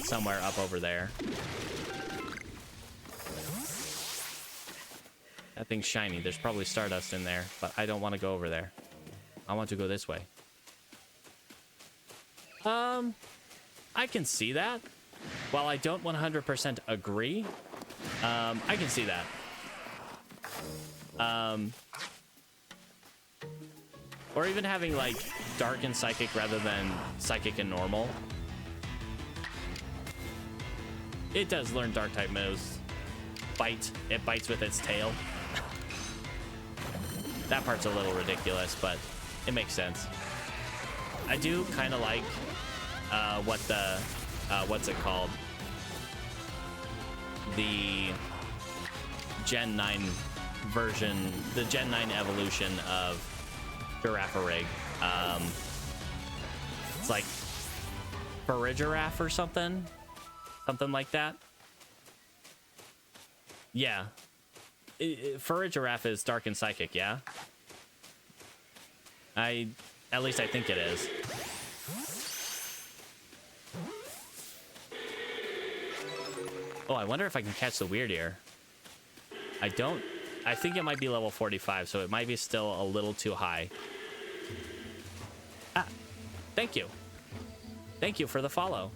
somewhere up over there. That thing's shiny. There's probably Stardust in there, but I don't want to go over there. I want to go this way. I can see that. While I don't 100% agree, I can see that. Or even having, like, Dark and Psychic rather than Psychic and Normal. It does learn Dark-type moves. Bite. It bites with its tail. That part's a little ridiculous, but it makes sense. I do kind of like what's it called? The Gen 9 version, the Gen 9 evolution of Girafarig. It's like Farigiraf or something like that. Yeah, Farigiraf is Dark and Psychic, yeah? At least I think it is. Oh, I wonder if I can catch the Weird Ear. I think it might be level 45, so it might be still a little too high. Ah, thank you. Thank you for the follow.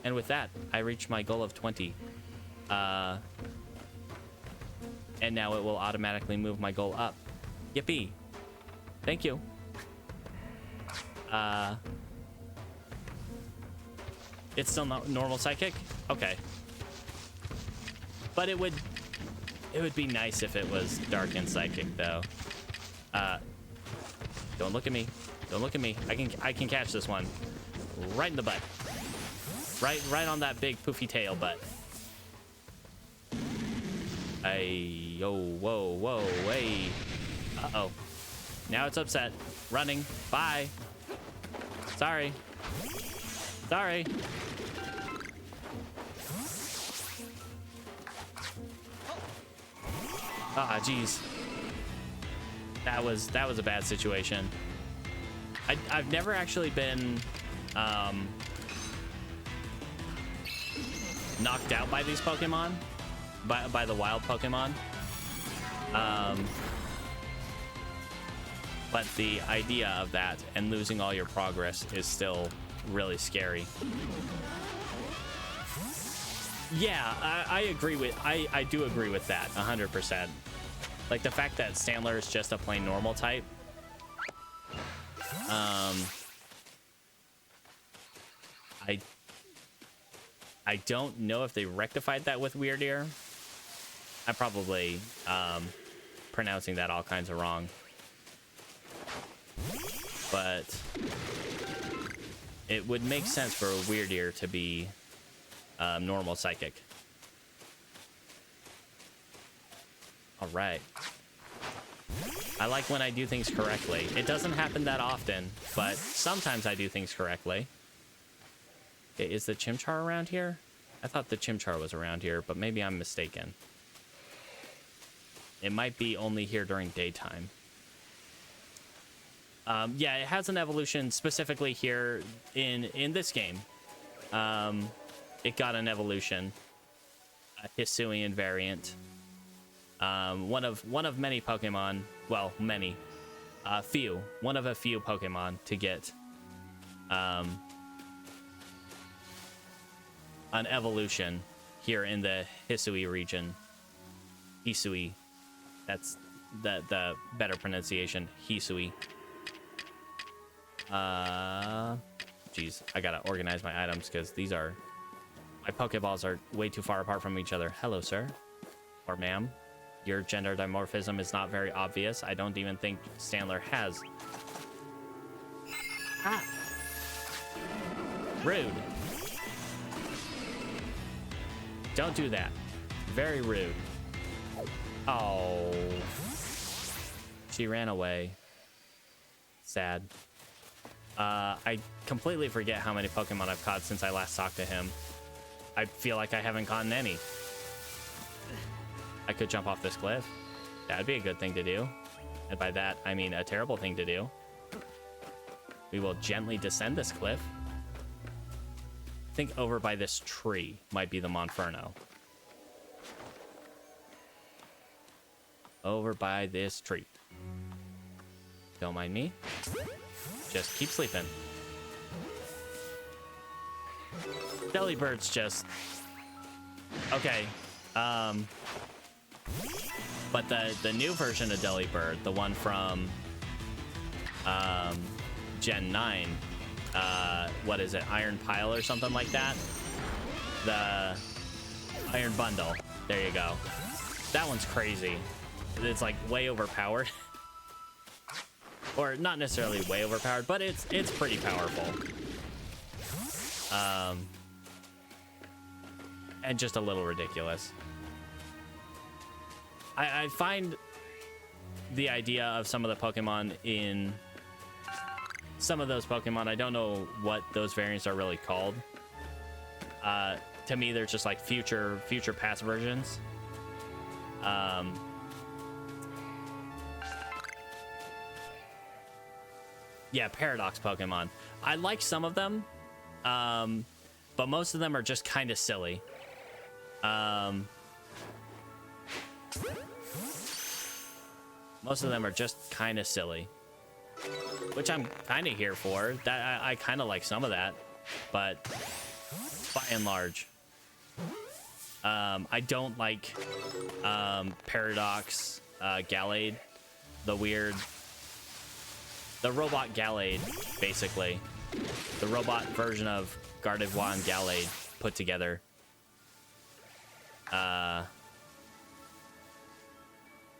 And with that, I reached my goal of 20. And now it will automatically move my goal up. Yippee. Thank you. It's still not normal Psychic? Okay. But it would be nice if it was Dark and Psychic, though. Don't look at me. Don't look at me. I can catch this one right in the butt. Right on that big poofy tail, but... Hey, yo, whoa, hey. Uh-oh. Now it's upset. Running. Bye. Sorry. Ah, jeez. That was a bad situation. I've never actually been knocked out by these Pokemon, by the wild Pokemon. But the idea of that and losing all your progress is still really scary. Yeah, I agree with I do agree with that 100%. Like the fact that Sandler is just a plain normal type. I don't know if they rectified that with Weird Ear. I'm probably pronouncing that all kinds of wrong. But it would make sense for a Weird Ear to be normal psychic. All right. I like when I do things correctly. It doesn't happen that often, but sometimes I do things correctly. Okay, is the Chimchar around here? I thought the Chimchar was around here, but maybe I'm mistaken. It might be only here during daytime. Yeah, it has an evolution specifically here in this game. It got an evolution, a Hisuian variant. One of many Pokemon. Well, many, few. One of a few Pokemon to get an evolution here in the Hisui region. Hisui. That's the better pronunciation. Hisui. Geez, I gotta organize my items because my Pokeballs are way too far apart from each other. Hello, sir. Or ma'am. Your gender dimorphism is not very obvious. I don't even think Sandler has. Ah! Rude. Don't do that. Very rude. Oh. She ran away. Sad. I completely forget how many Pokemon I've caught since I last talked to him. I feel like I haven't caught any. I could jump off this cliff. That'd be a good thing to do. And by that, I mean a terrible thing to do. We will gently descend this cliff. I think over by this tree might be the Monferno. Over by this tree. Don't mind me. Just keep sleeping. Delibird's just... Okay. But the new version of Delibird, the one from Gen 9, what is it, Iron Pile or something like that? The Iron Bundle. There you go. That one's crazy. It's like way overpowered. Or not necessarily way overpowered, but it's pretty powerful. And just a little ridiculous. I find the idea of some of the Pokemon in some of those Pokemon, I don't know what those variants are really called. To me, they're just like future past versions. Yeah, Paradox Pokemon. I like some of them, but most of them are just kind of silly. Most of them are just kind of silly, which I'm kind of here for. That I kind of like some of that, but by and large, I don't like Paradox Gallade, the robot Gallade, basically, the robot version of Gardevoir and Gallade put together.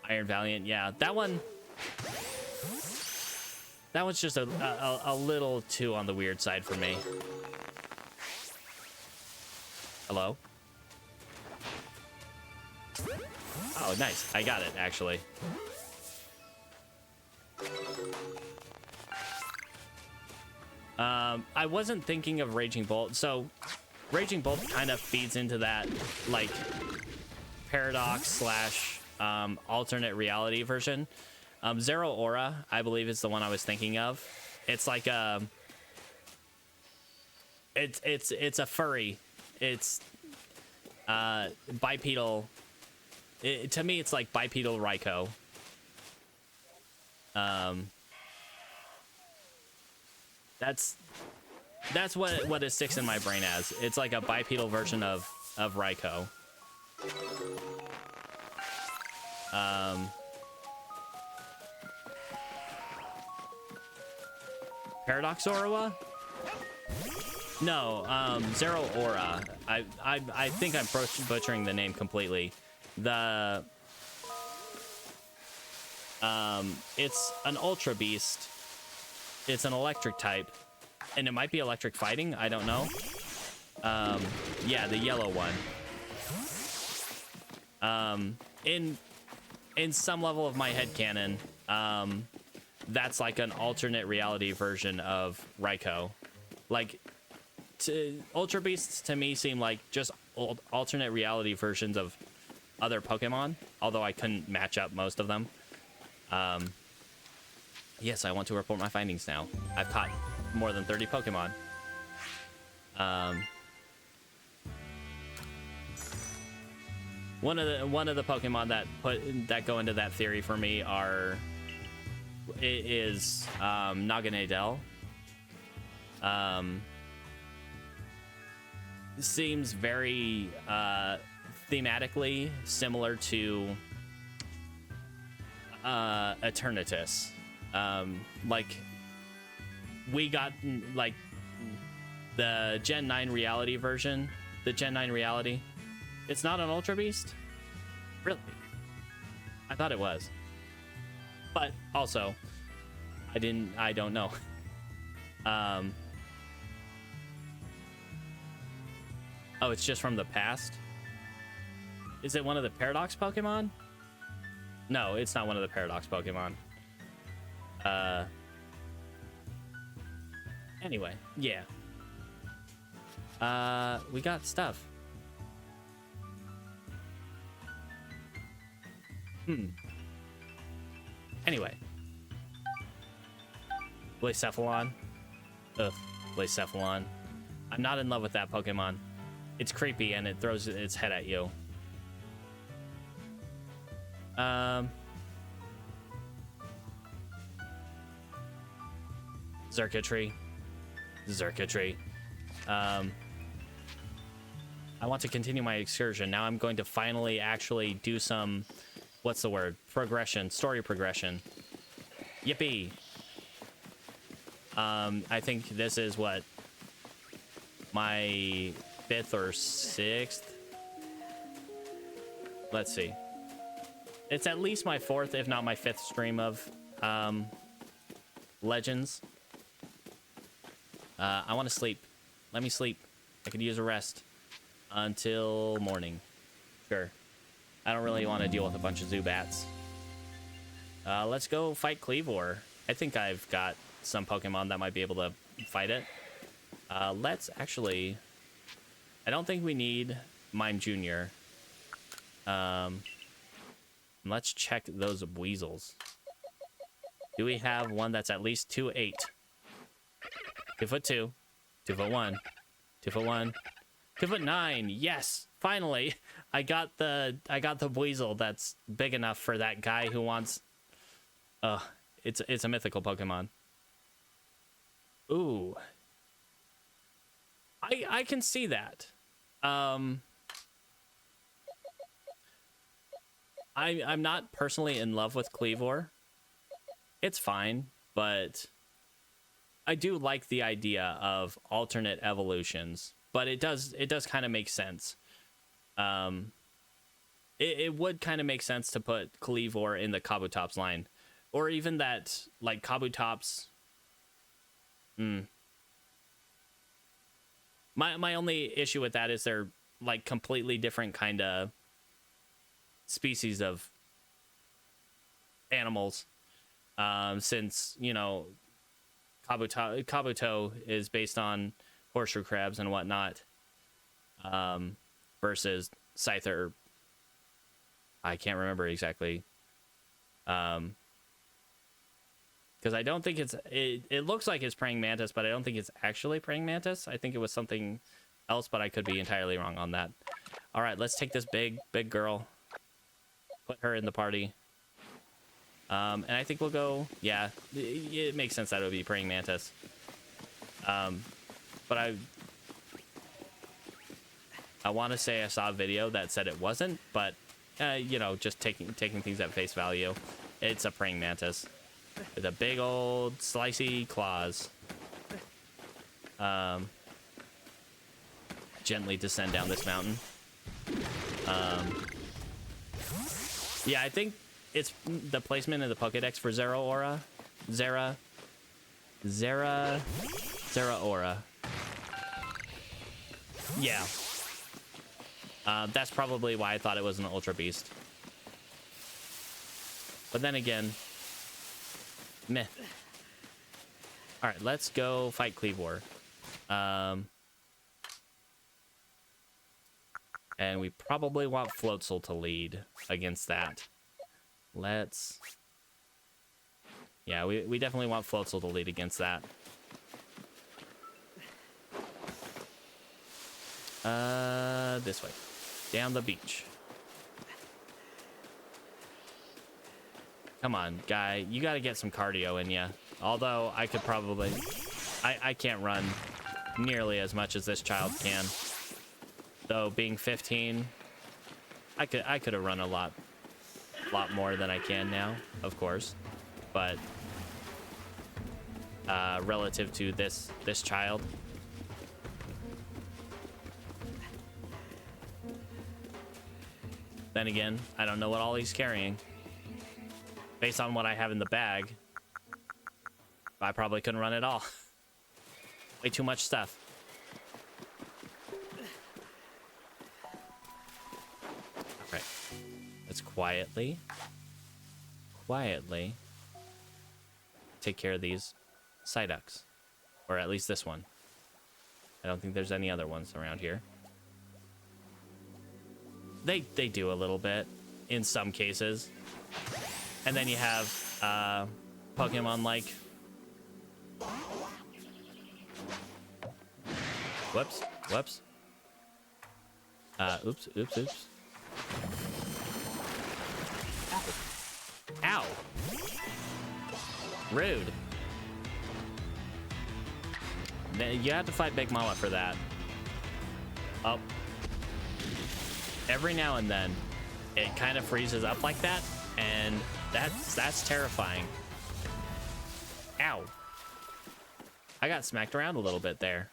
Iron Valiant, yeah, that one's just a little too on the weird side for me. Hello? Oh, nice. I got it, actually. I wasn't thinking of Raging Bolt. So, Raging Bolt kind of feeds into that, like, paradox slash alternate reality version. Zero Aura, I believe, is the one I was thinking of. It's like a... It's a furry. It's bipedal. To me, it's like bipedal Raikou. That's what it sticks in my brain as. It's like a bipedal version of Raikou. Paradox Aura? No, Zero Aura. I think I'm butchering the name completely. The it's an Ultra Beast. It's an electric type, and it might be electric fighting. I don't know. Yeah, the yellow one. In some level of my headcanon, that's like an alternate reality version of Raikou. Like, Ultra Beasts to me seem like just alternate reality versions of other Pokemon, although I couldn't match up most of them. Yes, I want to report my findings now. I've caught more than 30 Pokemon. One of the Pokemon that go into that theory for me is Naganadel. Seems very thematically similar to Eternatus. Like, we got like the Gen 9 reality version. The Gen 9 reality. It's not an Ultra Beast? Really? I thought it was. But also, I don't know. Oh, it's just from the past? Is it one of the Paradox Pokemon? No, it's not one of the Paradox Pokemon. Anyway, yeah. We got stuff. Anyway. Blacephalon. Ugh, Blacephalon. I'm not in love with that Pokemon. It's creepy and it throws its head at you. Xurkitree. I want to continue my excursion. Now I'm going to finally actually do some, what's the word? Progression, story progression. Yippee. I think this is what, my 5th or 6th? Let's see. It's at least my 4th, if not my 5th stream of Legends. I want to sleep. Let me sleep. I could use a rest until morning. Sure. I don't really want to deal with a bunch of Zubats. Let's go fight Kleavor. I think I've got some Pokemon that might be able to fight it. Let's actually... I don't think we need Mime Jr. Let's check those weasels. Do we have one that's at least 2'8"? 2'2", 2'1", 2'1", 2'9". Yes, finally, I got the weasel that's big enough for that guy who wants. It's a mythical Pokemon. Ooh, I can see that. I'm not personally in love with Kleavor. It's fine, but I do like the idea of alternate evolutions. But it does kind of make sense. It would kind of make sense to put Kleavor in the Kabutops line, or even that like Kabutops. My only issue with that is they're like completely different kind of species of animals. Since, you know, Kabuto is based on horseshoe crabs and whatnot, versus Scyther. I can't remember exactly. Because I don't think it looks like it's praying mantis, but I don't think it's actually praying mantis. I think it was something else, but I could be entirely wrong on that. All right, let's take this big girl, put her in the party. And I think we'll go, yeah, it makes sense that it would be praying mantis. But I want to say I saw a video that said it wasn't, but you know, just taking things at face value, it's a praying mantis with a big old slicey claws. Gently descend down this mountain. Yeah, I think it's the placement in the Pokédex for Zeraora. Zeraora. Yeah. That's probably why I thought it was an Ultra Beast. But then again, meh. Alright, let's go fight Cleavor. And we probably want Floatzel to lead against that. Let's... Yeah, we definitely want Floatzel to lead against that. This way. Down the beach. Come on, guy. You gotta get some cardio in ya. Although, I could probably... I can't run nearly as much as this child can. Though, being 15, I could have run a lot more than I can now, of course. But, relative to this child... Then again, I don't know what all he's carrying. Based on what I have in the bag, I probably couldn't run at all. Way too much stuff. Alright. Let's quietly take care of these Psyducks. Or at least this one. I don't think there's any other ones around here. They do a little bit in some cases. And then you have Pokemon like... Whoops. Oops. Ow. Rude. You have to fight Big Mama for that. Oh. Every now and then, it kind of freezes up like that, and that's terrifying. Ow. I got smacked around a little bit there.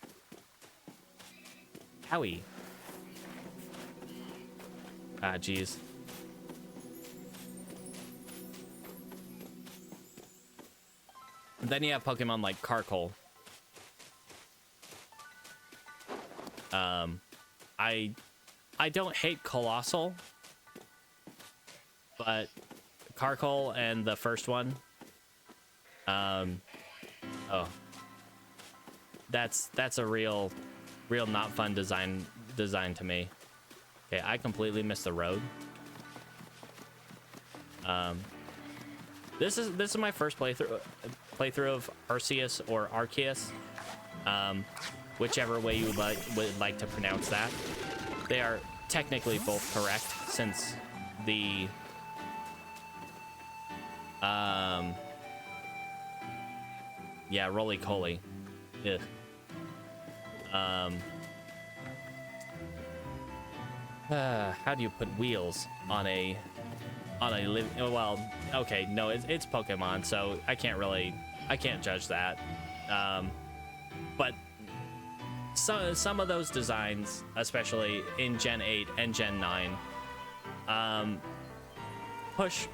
Owie. Ah, jeez. And then you have Pokemon like Carkol. I don't hate Colossal, but Carkol and the first one, oh, that's a real not fun design to me. Okay, I completely missed the road. This is my first playthrough of Arceus or Arceus, whichever way you would like to pronounce that. They are technically both correct, since the yeah, roly-coly. Ugh. How do you put wheels on a well, okay, no, it's Pokemon, so I can't judge that. But some of those designs, especially in Gen 8 and Gen 9, push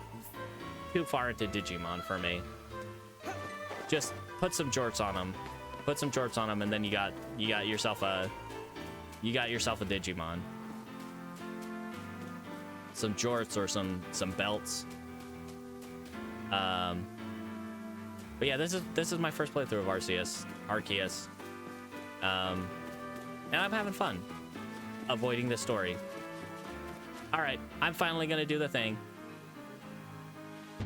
too far into Digimon for me. Just put some jorts on them. Put some jorts on them, and then you got yourself a Digimon. some jorts or some belts. But yeah, this is my first playthrough of Arceus. And I'm having fun avoiding the story. All right, I'm finally gonna do the thing.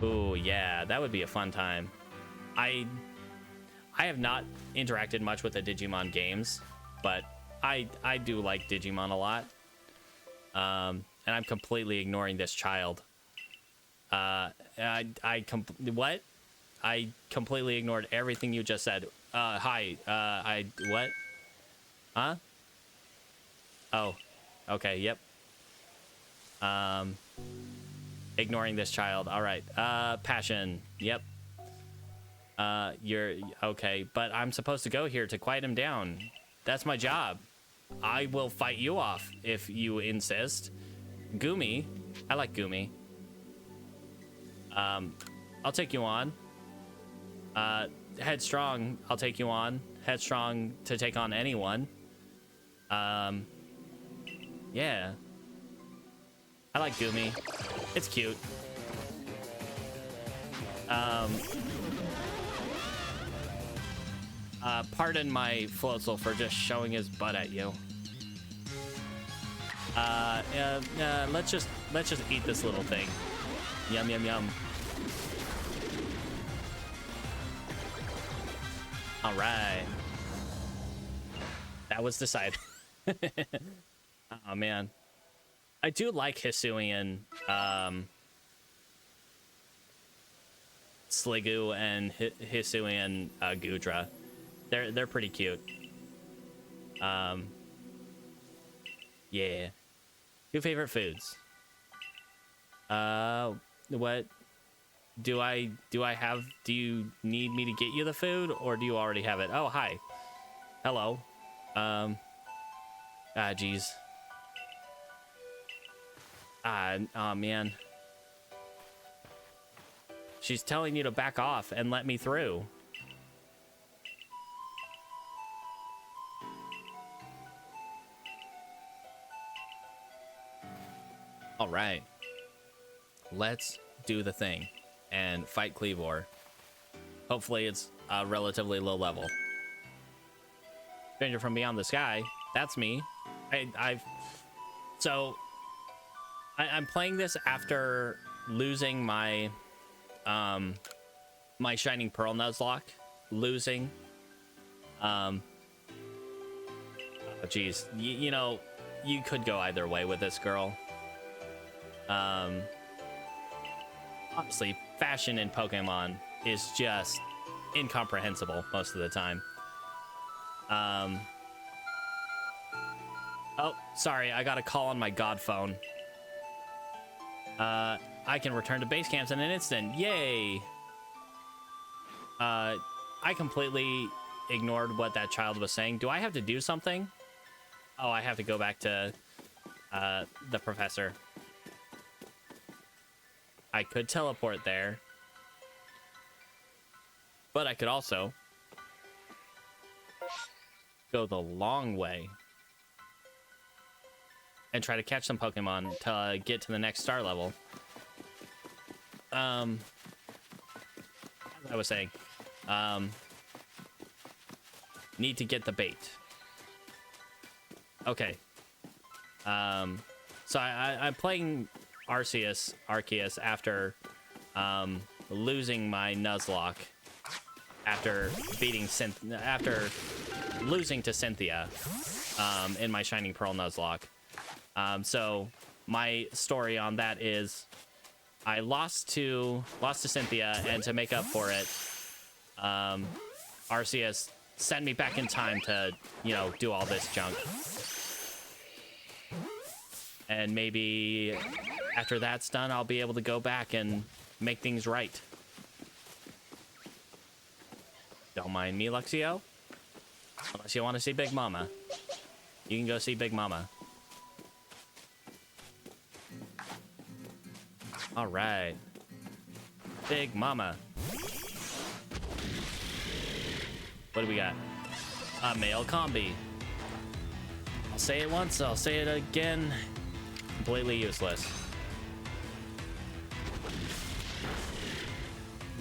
Ooh, yeah, that would be a fun time. I have not interacted much with the Digimon games, but I do like Digimon a lot. And I'm completely ignoring this child. What? I completely ignored everything you just said. Hi. What? Huh? Oh. Okay. Yep. Ignoring this child. All right. Passion. Yep. You're okay, but I'm supposed to go here to quiet him down. That's my job. I will fight you off if you insist. Gumi. I like Gumi. I'll take you on. Headstrong. I'll take you on. Headstrong to take on anyone. Yeah. I like Gumi. It's cute. Pardon my Floatzel for just showing his butt at you. Let's just eat this little thing. Yum, yum, yum. All right. That was decided. Oh, man. I do like Hisuian, Sliggoo and Hisuian Gudra. They're pretty cute. Yeah. Two favorite foods. What do I have? Do you need me to get you the food, or do you already have it? Oh, hi. Hello. Geez. Oh, man. She's telling you to back off and let me through. All right. Let's do the thing and fight Cleavor. Hopefully it's a relatively low level. Stranger from beyond the sky. That's me. I'm playing this after losing my my Shining Pearl Nuzlocke. Losing. Oh, geez. You know, you could go either way with this girl. Honestly, fashion in Pokemon is just incomprehensible most of the time. Oh, sorry, I got a call on my god phone. I can return to base camps in an instant. Yay! I completely ignored what that child was saying. Do I have to do something? Oh, I have to go back to the professor. I could teleport there, but I could also go the long way and try to catch some Pokemon to get to the next star level. As I was saying, need to get the bait. Okay. So I'm playing Arceus after losing my Nuzlocke, after losing to Cynthia in my Shining Pearl Nuzlocke. So my story on that is I lost to Cynthia, and to make up for it, Arceus sent me back in time to, you know, do all this junk. And maybe after that's done, I'll be able to go back and make things right. Don't mind me, Luxio. Unless you want to see Big Mama. You can go see Big Mama. All right. Big Mama. What do we got? A male combi. I'll say it once, I'll say it again. Completely useless.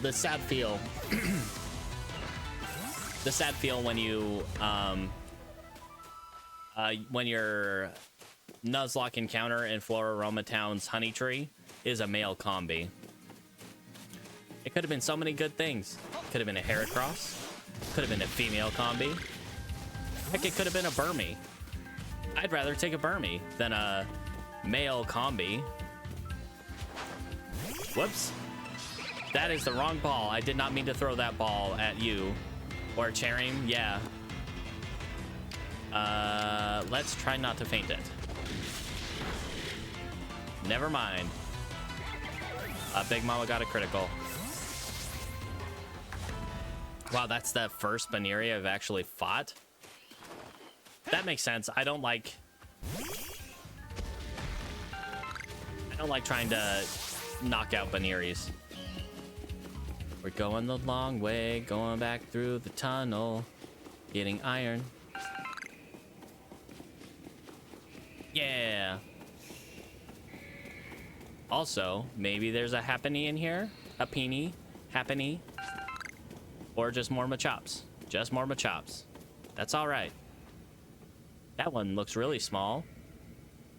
the sad feel. The sad feel when you when your Nuzlocke encounter in Floraroma Town's Honey Tree is a male combi. It could have been so many good things. Could have been a Heracross. Could have been a female combi. Heck, it could have been a Burmy. I'd rather take a Burmy than a male combi. Whoops. That is the wrong ball. I did not mean to throw that ball at you. Or Cherim, yeah. Let's try not to faint it. Never mind. Big Mama got a critical. Wow, that's the first Baneri I've actually fought. That makes sense. I don't like trying to knock out Baneris. We're going the long way, going back through the tunnel, getting iron. Yeah. Also, maybe there's a Happiny in here. Happiny, Happiny. Or just more Machops. Just more Machops. That's all right. That one looks really small.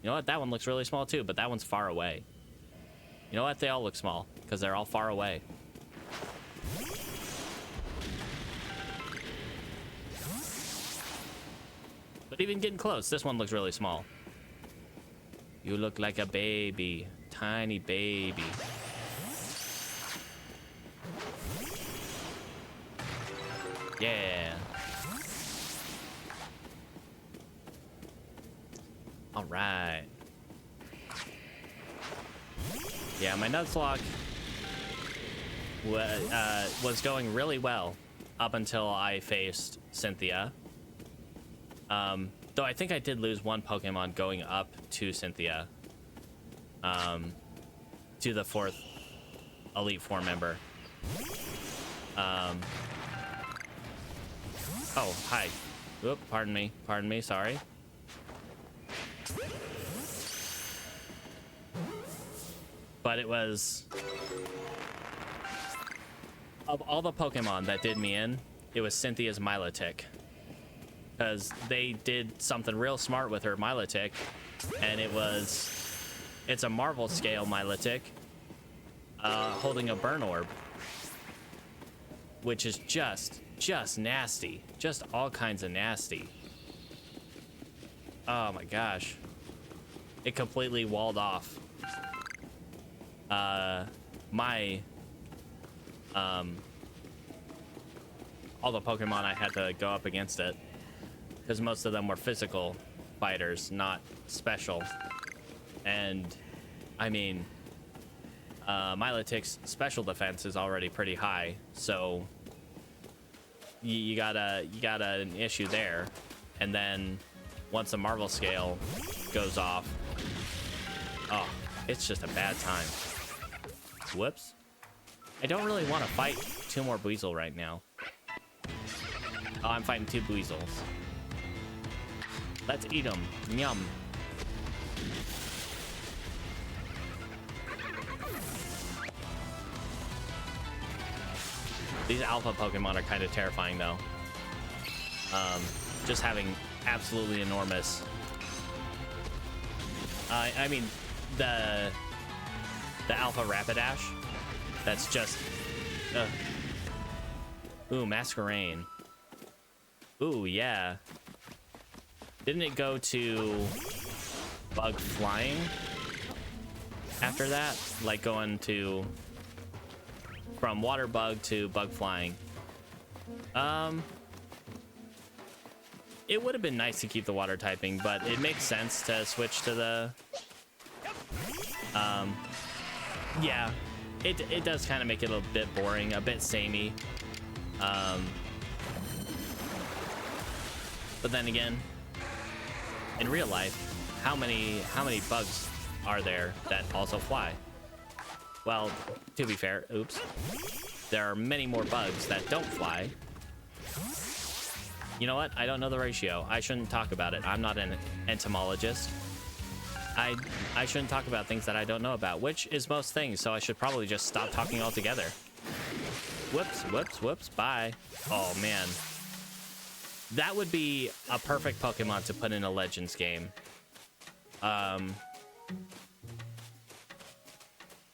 You know what? That one looks really small too, but that one's far away. You know what? They all look small because they're all far away. But even getting close, this one looks really small. You look like a baby. Tiny baby. Yeah. All right. Yeah, my Nuzlocke was going really well up until I faced Cynthia. Though I think I did lose one Pokemon going up to Cynthia. To the 4th Elite Four member. Oh, hi. Oop, pardon me, sorry. But it was... Of all the Pokemon that did me in, it was Cynthia's Milotic. Because they did something real smart with her Milotic, and it's a Marvel scale Milotic, holding a Burn Orb, which is just nasty, just all kinds of nasty. Oh my gosh, it completely walled off all the Pokemon I had to go up against it, because most of them were physical fighters, not special. And I mean, Milotic's special defense is already pretty high, so you got an issue there. And then once the Marvel scale goes off, oh, it's just a bad time. Whoops. I don't really want to fight 2 more Buizel right now. Oh, I'm fighting 2 Buizels. Let's eat them. Yum. These alpha Pokemon are kind of terrifying, though. Just having absolutely enormous... I mean, the alpha Rapidash, that's just... Ooh, Masquerain. Ooh, yeah. Didn't it go to Bug Flying after that? Like going to... From Water Bug to Bug Flying. It would have been nice to keep the water typing, but it makes sense to switch to the... Yeah, it does kind of make it a bit boring, a bit samey. But then again, in real life, how many bugs are there that also fly? Well, to be fair, oops, there are many more bugs that don't fly. You know what? I don't know the ratio. I shouldn't talk about it. I'm not an entomologist. I shouldn't talk about things that I don't know about, which is most things, so I should probably just stop talking altogether. Whoops, whoops, whoops, bye. Oh, man. That would be a perfect Pokemon to put in a Legends game.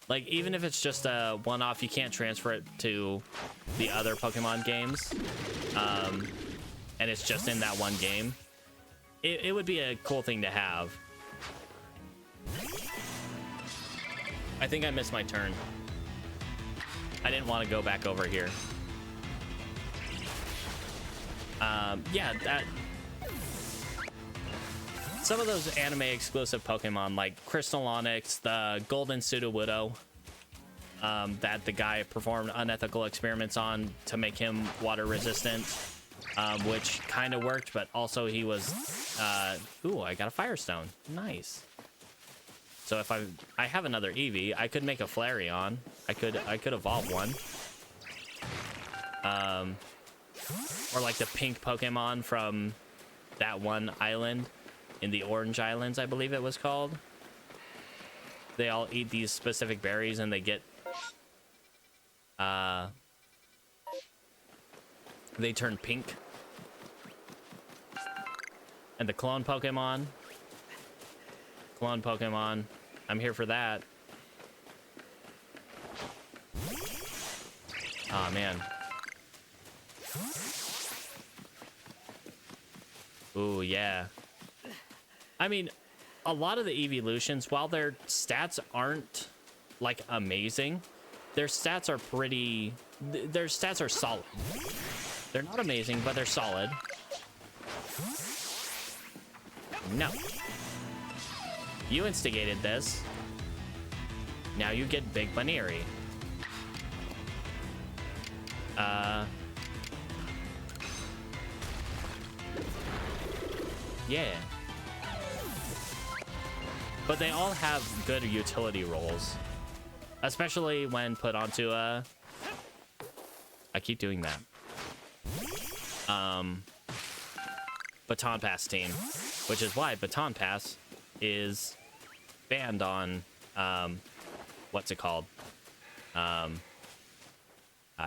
Like, even if it's just a one-off, you can't transfer it to the other Pokemon games. And it's just in that one game. It would be a cool thing to have. I think I missed my turn. I didn't want to go back over here. Yeah, that... Some of those anime-exclusive Pokemon, like Crystal Onyx, the Golden Sudowoodo, that the guy performed unethical experiments on to make him water-resistant, which kind of worked, but also he was... ooh, I got a Firestone. Nice. So if I have another Eevee, I could make a Flareon. I could evolve one. Or like the pink Pokemon from that one island in the Orange Islands, I believe it was called. They all eat these specific berries and they get they turn pink. And the clone Pokemon. I'm here for that. Oh man. Ooh, yeah. I mean, a lot of the evolutions, while their stats aren't like amazing, their stats are pretty... Their stats are solid. They're not amazing, but they're solid. No. You instigated this. Now you get Big Baneri. Yeah. But they all have good utility roles. Especially when put onto a... I keep doing that. Baton Pass team. Which is why Baton Pass is banned on... what's it called?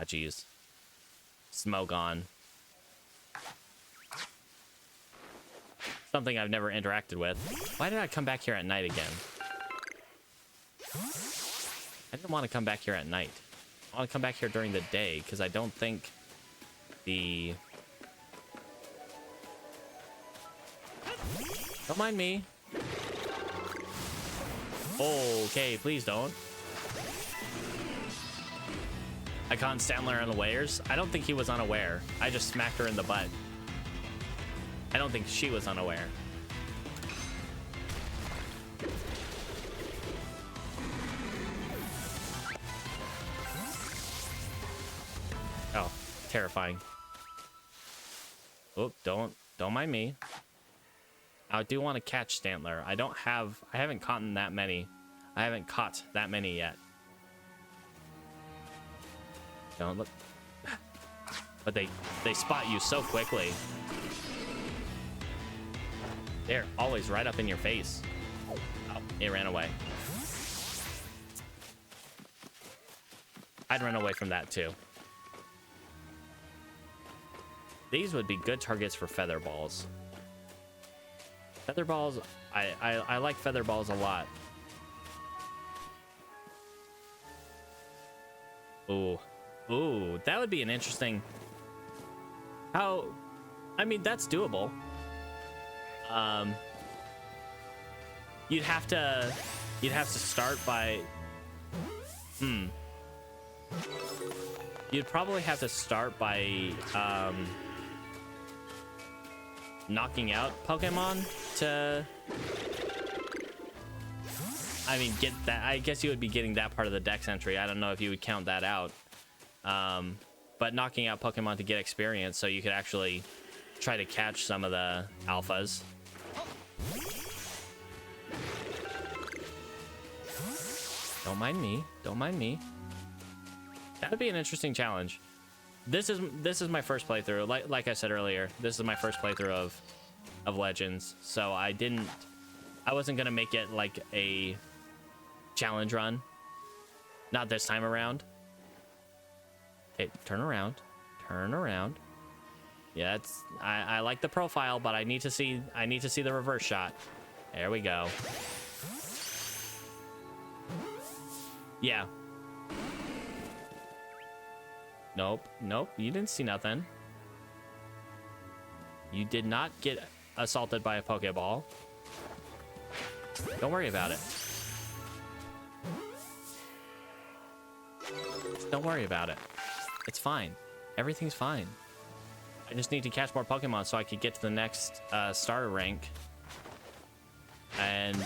Geez. Smogon. Something I've never interacted with. Why did I come back here at night again? I didn't want to come back here at night. I want to come back here during the day, because I don't think the... Don't mind me. Okay, please don't. I caught Stanler unawares. I don't think he was unaware. I just smacked her in the butt. I don't think she was unaware. Oh, terrifying. Oh, don't mind me. I do want to catch Stantler. I haven't caught that many. I haven't caught that many yet. Don't look. But they spot you so quickly. They're always right up in your face. Oh, it ran away. I'd run away from that too. These would be good targets for feather balls. Feather balls, I like feather balls a lot. Ooh, that would be an interesting... How... I mean, that's doable. You'd have to start by... You'd probably have to start by, knocking out Pokemon to... I mean, get that... I guess you would be getting that part of the dex entry. I don't know if you would count that out. But knocking out Pokemon to get experience so you could actually try to catch some of the alphas. Don't mind me. Don't mind me. That would be an interesting challenge. This is my first playthrough. Like I said earlier, this is my first playthrough of Legends. So I wasn't gonna make it like a challenge run. Not this time around. Okay, turn around. Turn around. Yeah, I like the profile, but I need to see the reverse shot. There we go. Yeah. Nope, nope, you didn't see nothing. You did not get assaulted by a Pokeball. Don't worry about it. Don't worry about it. It's fine. Everything's fine. I just need to catch more Pokemon so I could get to the next starter rank. And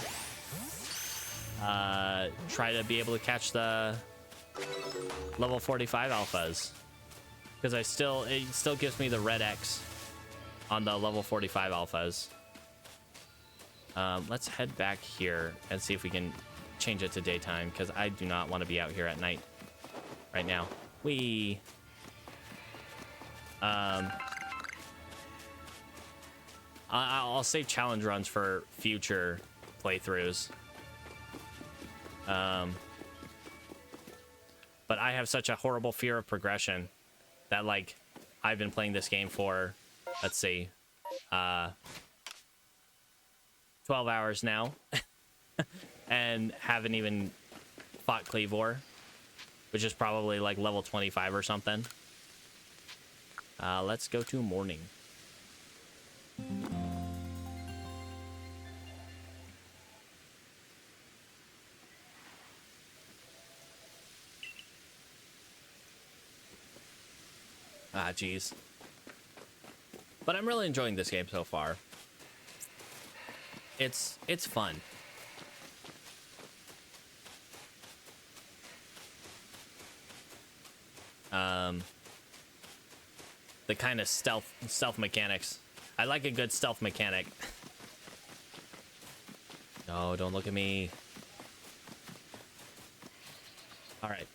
try to be able to catch the level 45 alphas. Because it still gives me the red X on the level 45 alphas. Let's head back here and see if we can change it to daytime, because I do not want to be out here at night right now. I'll save challenge runs for future playthroughs. But I have such a horrible fear of progression that, like, I've been playing this game for, let's see, 12 hours now and haven't even fought Cleavor, which is probably like level 25 or something. Let's go to morning. Ah, geez. But I'm really enjoying this game so far. It's fun. The kind of stealth mechanics. I like a good stealth mechanic. No, don't look at me. All right.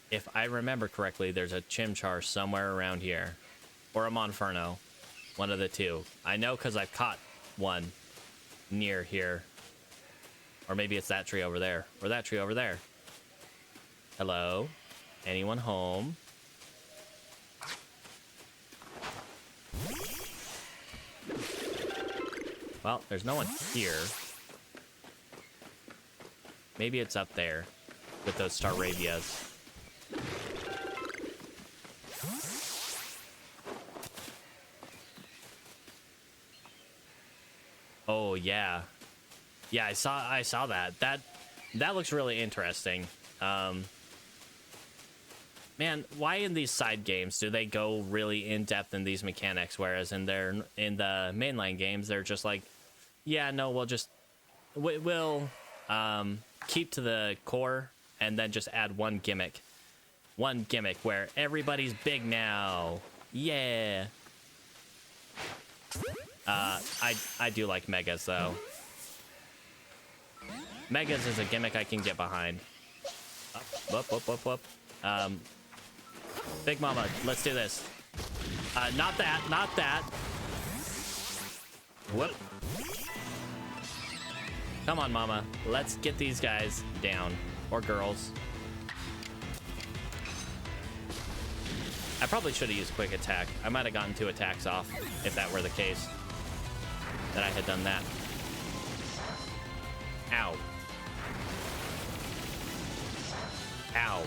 If I remember correctly, there's a Chimchar somewhere around here. Or a Monferno. One of the two. I know because I've caught one near here. Or maybe it's that tree over there. Or that tree over there. Hello? Anyone home? Well, there's no one here. Maybe it's up there with those Staravias. Oh yeah. Yeah, I saw that. That looks really interesting. Man, why in these side games do they go really in depth in these mechanics, whereas in the mainline games they're just like, yeah, no, we'll keep to the core and then just add one gimmick where everybody's big now. Yeah. I do like Megas though. Megas is a gimmick I can get behind. Whoop. Big Mama, let's do this. Not that. Whoop. Come on, Mama. Let's get these guys down. Or girls. I probably should have used quick attack. I might have gotten 2 attacks off if that were the case. That I had done that. Ow. Ow.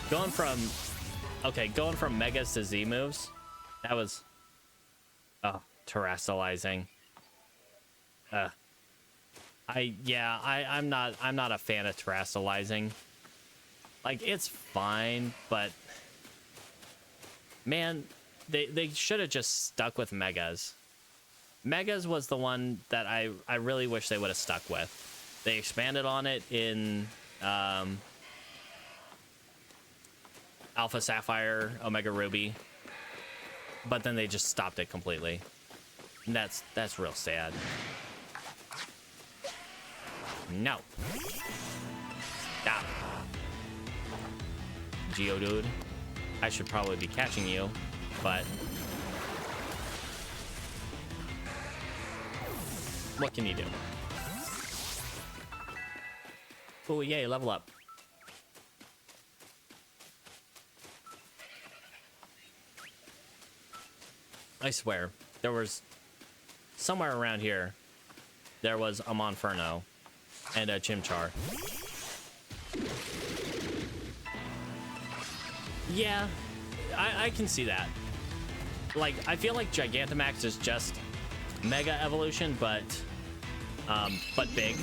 Going from Megas to Z moves, that was, terrestrializing. I'm not a fan of terrestrializing. Like, it's fine, but man, they should have just stuck with Megas. Megas was the one that I really wish they would have stuck with. They expanded on it in Alpha Sapphire, Omega Ruby, but then they just stopped it completely. And that's real sad. No. Stop. Geodude. I should probably be catching you, but What can you do? Oh, yay, level up. I swear, there was somewhere around here, there was a Monferno and a Chimchar. Yeah, I can see that. Like, I feel like Gigantamax is just Mega Evolution, but big.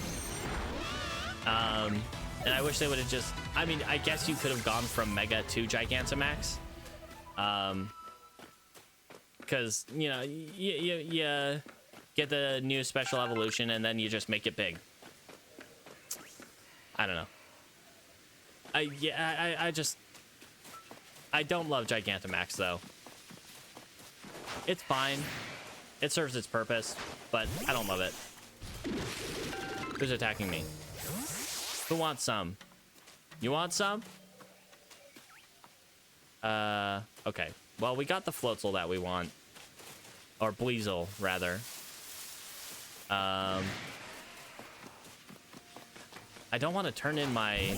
And I wish they would have just, I mean, I guess you could have gone from Mega to Gigantamax. Because, you know, you get the new special evolution and then you just make it big. I don't know. I don't love Gigantamax, though. It's fine. It serves its purpose, but I don't love it. Who's attacking me? Who wants some? You want some? Okay. Well, we got the Floatzel that we want. Or Bleasel, rather. I don't want to turn in my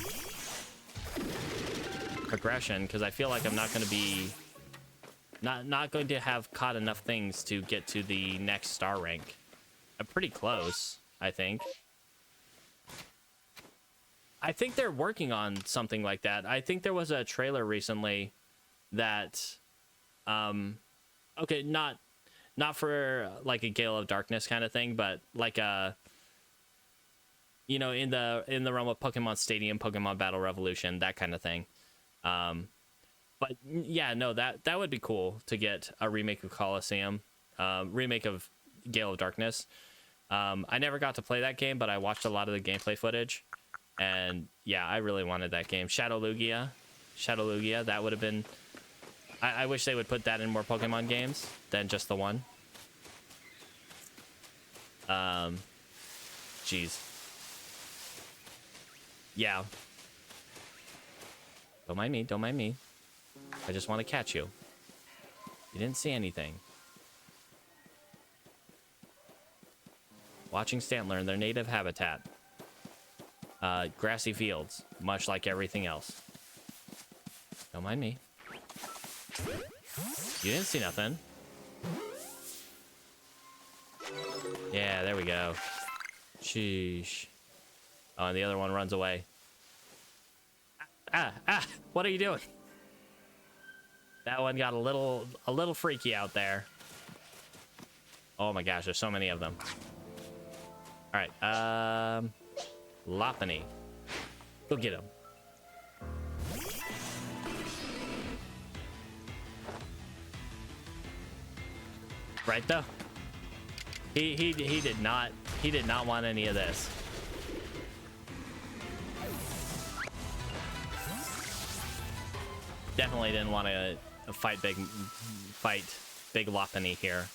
progression, because I feel like I'm not going to be... Not going to have caught enough things to get to the next star rank. I'm pretty close, I think. I think they're working on something like that. I think there was a trailer recently that, okay, not for like a Gale of Darkness kind of thing, but like a, you know, in the realm of Pokemon Stadium, Pokemon Battle Revolution, that kind of thing. But yeah, no, that would be cool to get a remake of Colosseum, remake of Gale of Darkness. I never got to play that game, but I watched a lot of the gameplay footage. And yeah, I really wanted that game. Shadow Lugia, that would have been... I wish they would put that in more Pokemon games than just the one. Jeez. Yeah. Don't mind me. I just want to catch you. You didn't see anything. Watching Stantler in their native habitat. Grassy fields, much like everything else. Don't mind me. You didn't see nothing. Yeah, there we go. Sheesh. Oh, and the other one runs away. What are you doing? That one got a little freaky out there. Oh my gosh, there's so many of them. All right, Lopunny. Go get him. Right though? He did not want any of this. Definitely didn't want to fight big Lopunny here.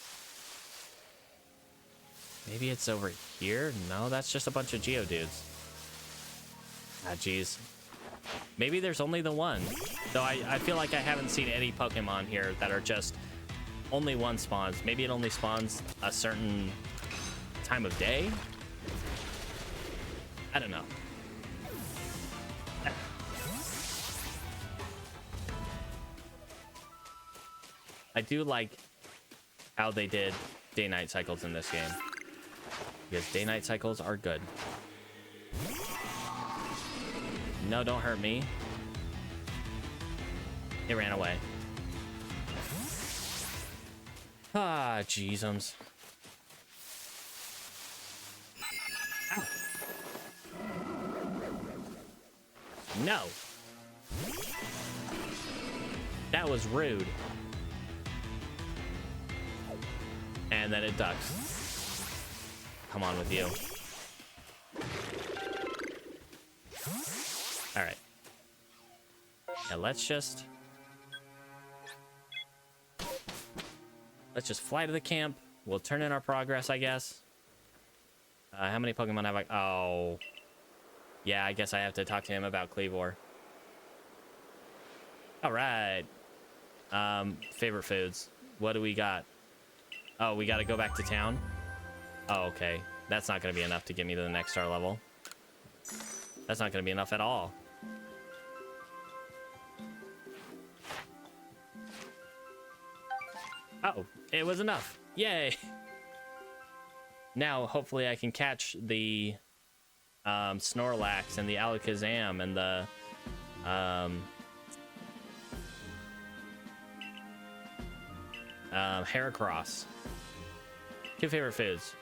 Maybe it's over here? No, that's just a bunch of Geodudes. Ah, jeez. Maybe there's only the one. Though I feel like I haven't seen any Pokemon here that are just only one spawns. Maybe it only spawns a certain time of day? I don't know. I do like how they did day-night cycles in this game. Because day-night cycles are good. No, don't hurt me. It ran away. Ah, jeezums. No. That was rude. And then it ducks. Come on with you. All right. Now let's just fly to the camp. We'll turn in our progress, I guess. How many Pokemon have I? Oh, yeah. I guess I have to talk to him about Cleavor. All right. Favorite foods. What do we got? Oh, we got to go back to town. Oh, okay. That's not going to be enough to get me to the next star level. That's not going to be enough at all. Oh, it was enough. Yay. Now, hopefully I can catch the Snorlax and the Alakazam and the Heracross. Two favorite foods.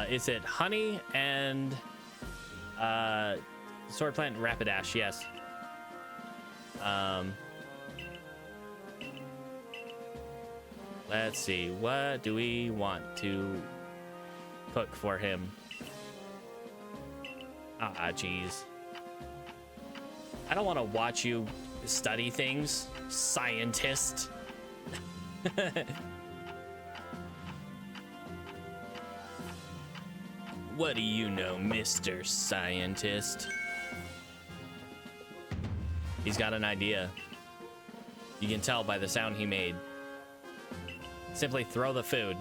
Is it honey and sword plant Rapidash? Yes. Let's see. What do we want to cook for him? Ah, jeez. I don't want to watch you study things, scientist. What do you know, Mr. Scientist? He's got an idea. You can tell by the sound he made. Simply throw the food.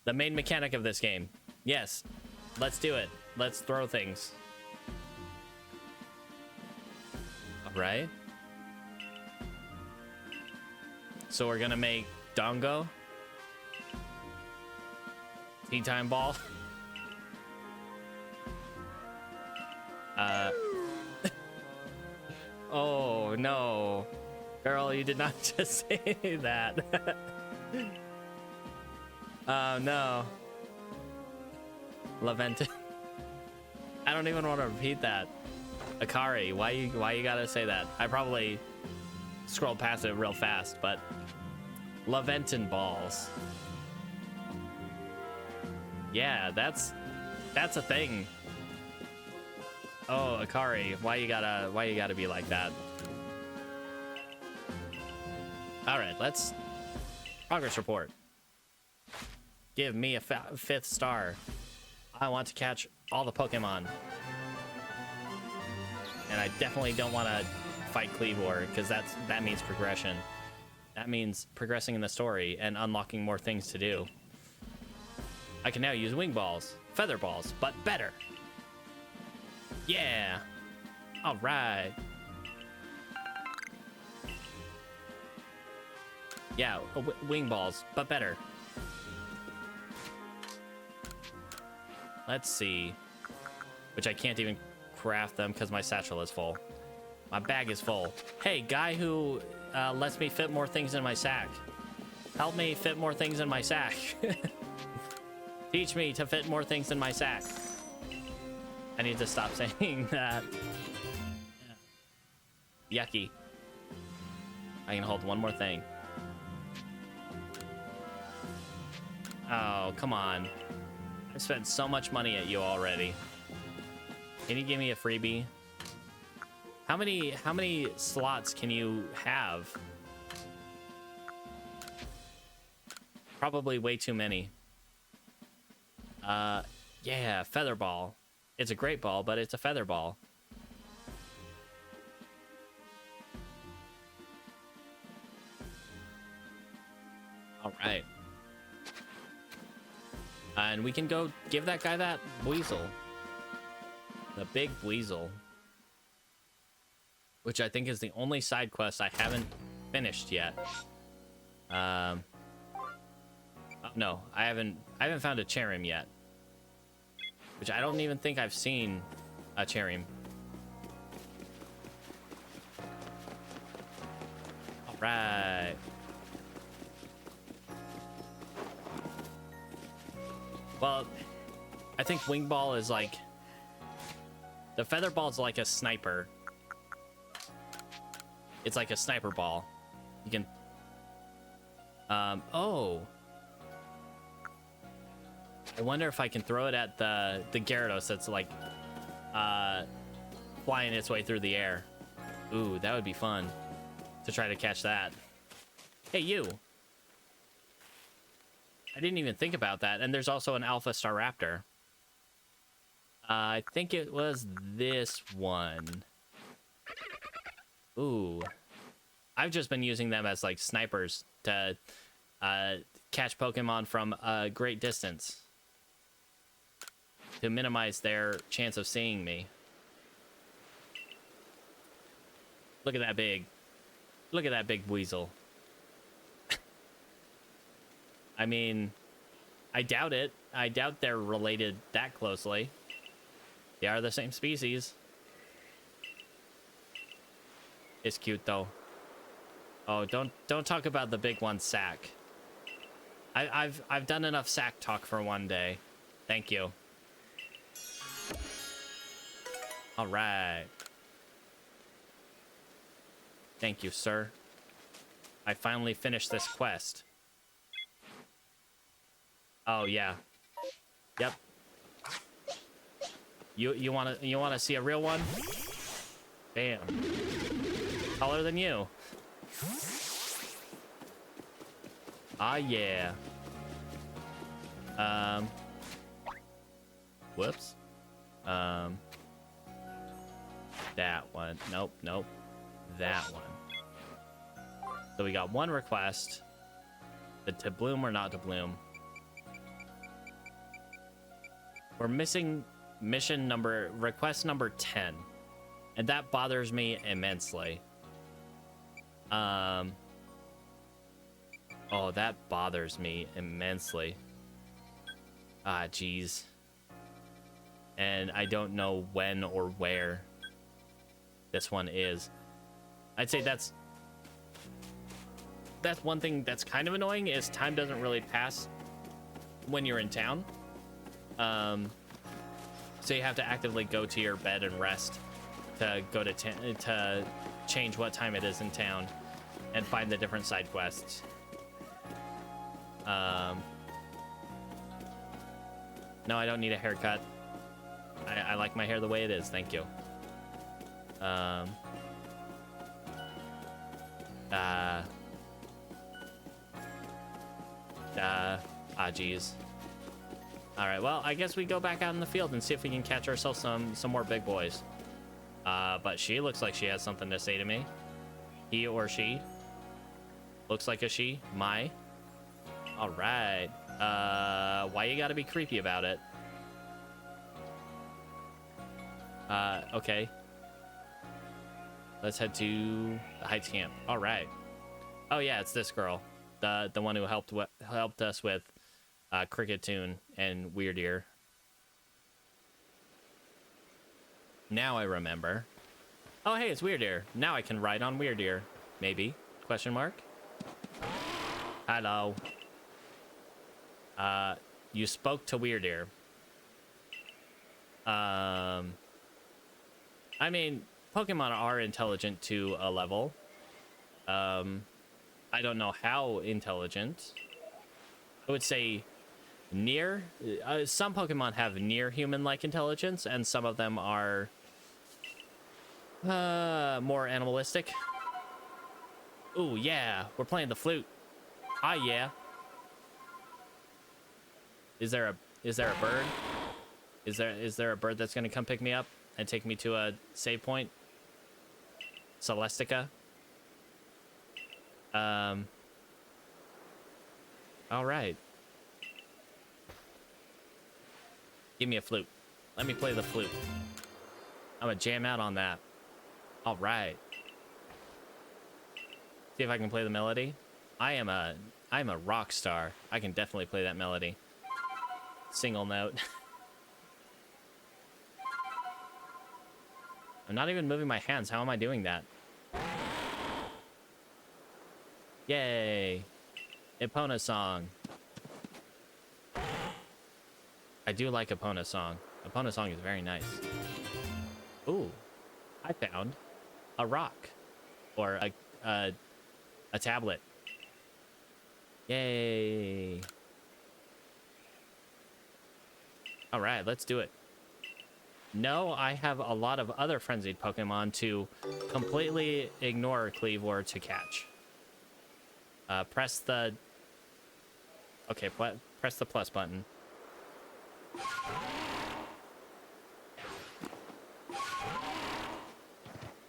The main mechanic of this game. Yes, let's do it. Let's throw things. All right. So we're gonna make Dongo. Tea time ball. Oh no. Girl, you did not just say that. Oh no. Laventon. I don't even want to repeat that. Akari, why you gotta say that? I probably scrolled past it real fast, but Laventon balls. Yeah, that's a thing. Oh, Akari, why you gotta be like that? All right, let's progress report. Give me a 5th star. I want to catch all the Pokemon. And I definitely don't want to fight Cleavor, because that means progression. That means progressing in the story and unlocking more things to do. I can now use wing balls, feather balls, but better. Yeah. All right. Yeah, wing balls, but better. Let's see. Which I can't even craft them because my satchel is full. My bag is full. Hey, guy who lets me fit more things in my sack. Help me fit more things in my sack. Teach me to fit more things in my sack. I need to stop saying that. Yeah. Yucky. I can hold one more thing. Oh, come on. I've spent so much money at you already. Can you give me a freebie? How many slots can you have? Probably way too many. Yeah, feather ball. It's a great ball, but it's a feather ball. All right. And we can go give that guy that weasel. The big weasel. Which I think is the only side quest I haven't finished yet. No, I haven't found a Cherim yet. Which I don't even think I've seen a Cherim. All right. Well, I think Wing Ball is like... The Feather Ball is like a sniper. It's like a sniper ball. You can... Oh. I wonder if I can throw it at the Gyarados that's like... flying its way through the air. Ooh, that would be fun. To try to catch that. Hey, you! I didn't even think about that. And there's also an Alpha Staraptor. I think it was this one. Ooh. I've just been using them as like snipers to catch Pokemon from a great distance to minimize their chance of seeing me. Look at that big weasel. I mean, I doubt it. I doubt they're related that closely. They are the same species. It's cute though. Oh, don't talk about the big one, Sack. I've done enough Sack talk for one day. Thank you. All right. Thank you, sir. I finally finished this quest. Oh yeah. Yep. You wanna see a real one? Bam. Taller than you. Ah yeah. Whoops. That one. Nope. That one. So we got one request. The to bloom or not to bloom. We're missing request number 10. And that bothers me immensely. Oh, that bothers me immensely. Ah, geez. And I don't know when or where this one is. I'd say that's one thing that's kind of annoying, is time doesn't really pass when you're in town. So you have to actively go to your bed and rest to go to change what time it is in town and find the different side quests. No, I don't need a haircut. I like my hair the way it is. Thank you. Geez. All right, well, I guess we go back out in the field and see if we can catch ourselves some more big boys. But she looks like she has something to say to me. He or she. Looks like a she. My. All right. Why you gotta be creepy about it? Okay. Let's head to the Heights camp. All right. Oh yeah, it's this girl, the one who helped us with Cricket Tune and Weird Ear. Now I remember. Oh hey, it's Weird Ear. Now I can ride on Weird Ear. Maybe? Question mark. Hello. You spoke to Weird Ear. I mean, Pokemon are intelligent to a level. I don't know how intelligent. I would say near. Some Pokemon have near human-like intelligence, and some of them are more animalistic. Ooh, yeah, we're playing the flute. Ah, yeah. Is there a bird? Is there a bird that's gonna come pick me up and take me to a save point? Celestica. All right. Give me a flute. Let me play the flute. I'm gonna jam out on that. All right. See if I can play the melody. I'm a rock star. I can definitely play that melody. Single note. I'm not even moving my hands. How am I doing that? Yay. Epona song. I do like Epona song. Epona song is very nice. Ooh. I found a rock. Or a tablet. Yay. All right, let's do it. No, I have a lot of other frenzied Pokemon to completely ignore Cleavor to catch. Press the... Okay, press the plus button.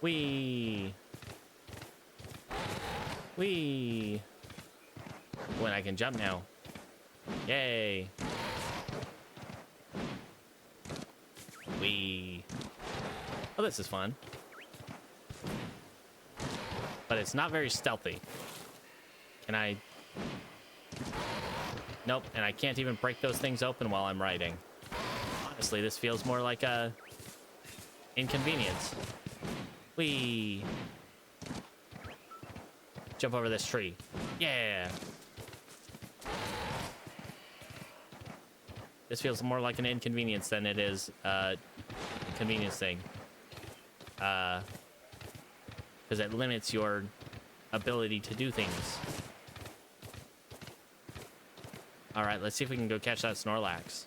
Whee! Whee! When I can jump now. Yay! Whee! Oh, this is fun. But it's not very stealthy. Can I... Nope, and I can't even break those things open while I'm riding. Honestly, this feels more like a... inconvenience. Whee! Jump over this tree. Yeah! This feels more like an inconvenience than it is a convenience thing. Because it limits your ability to do things. Alright, let's see if we can go catch that Snorlax.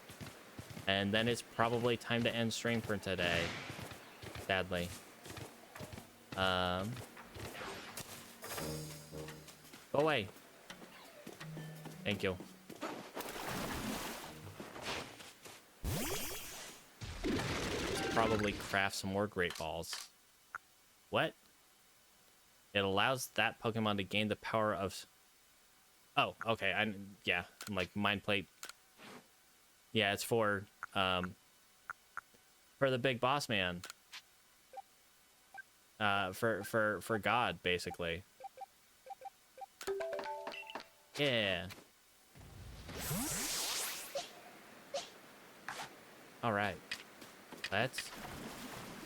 And then it's probably time to end stream for today. Sadly. Go away. Thank you. Probably craft some more Great Balls. What? It allows that Pokemon to gain the power of... Oh, okay. Yeah, I'm like Mind Plate. Yeah, it's for the big boss man. For God, basically. Yeah. All right. Let's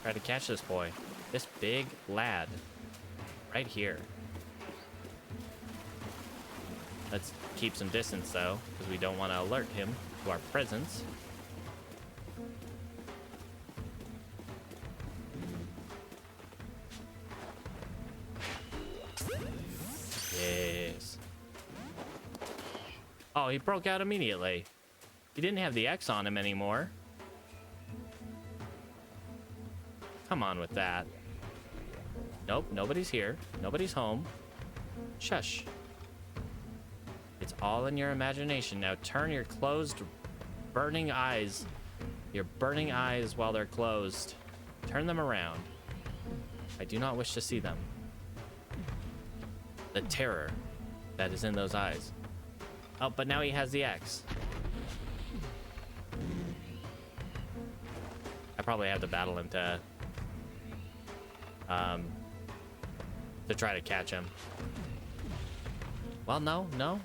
try to catch this boy. This big lad. Right here. Let's keep some distance, though, because we don't want to alert him to our presence. Yes. Oh, he broke out immediately. He didn't have the X on him anymore. Come on with that. Nope, nobody's here. Nobody's home. Shush. It's all in your imagination. Now turn your closed, burning eyes. Your burning eyes while they're closed. Turn them around. I do not wish to see them. The terror that is in those eyes. Oh, but now he has the X. I probably have to battle him to try to catch him. Well, no.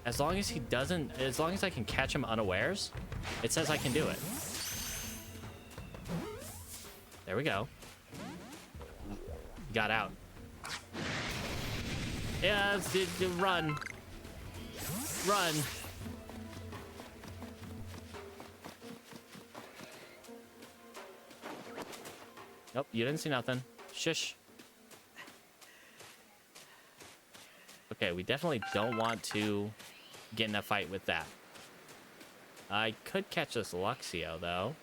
As long as he doesn't, as long as I can catch him unawares, it says I can do it. There we go. He got out. Yeah, run. Run. Nope, you didn't see nothing. Shush. Okay, we definitely don't want to get in a fight with that. I could catch this Luxio, though.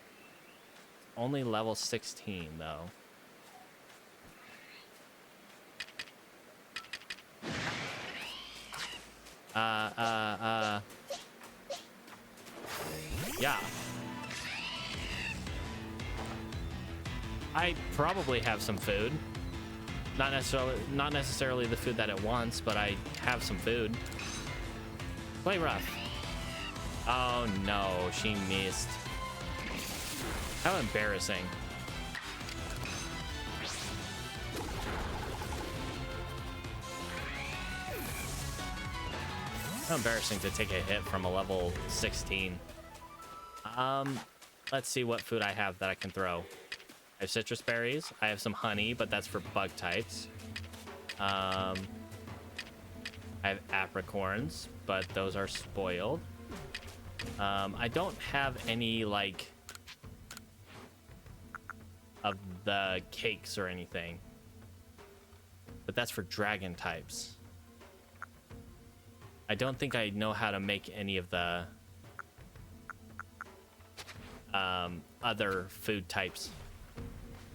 Only level 16, though. Yeah. I probably have some food. Not necessarily the food that it wants, but I have some food. Play rough. Oh no, she missed. How embarrassing. How embarrassing to take a hit from a level 16. Let's see what food I have that I can throw. I have citrus berries. I have some honey, but that's for bug types. I have apricorns, but those are spoiled. I don't have any, like, of the cakes or anything. But that's for dragon types. I don't think I know how to make any of the other food types.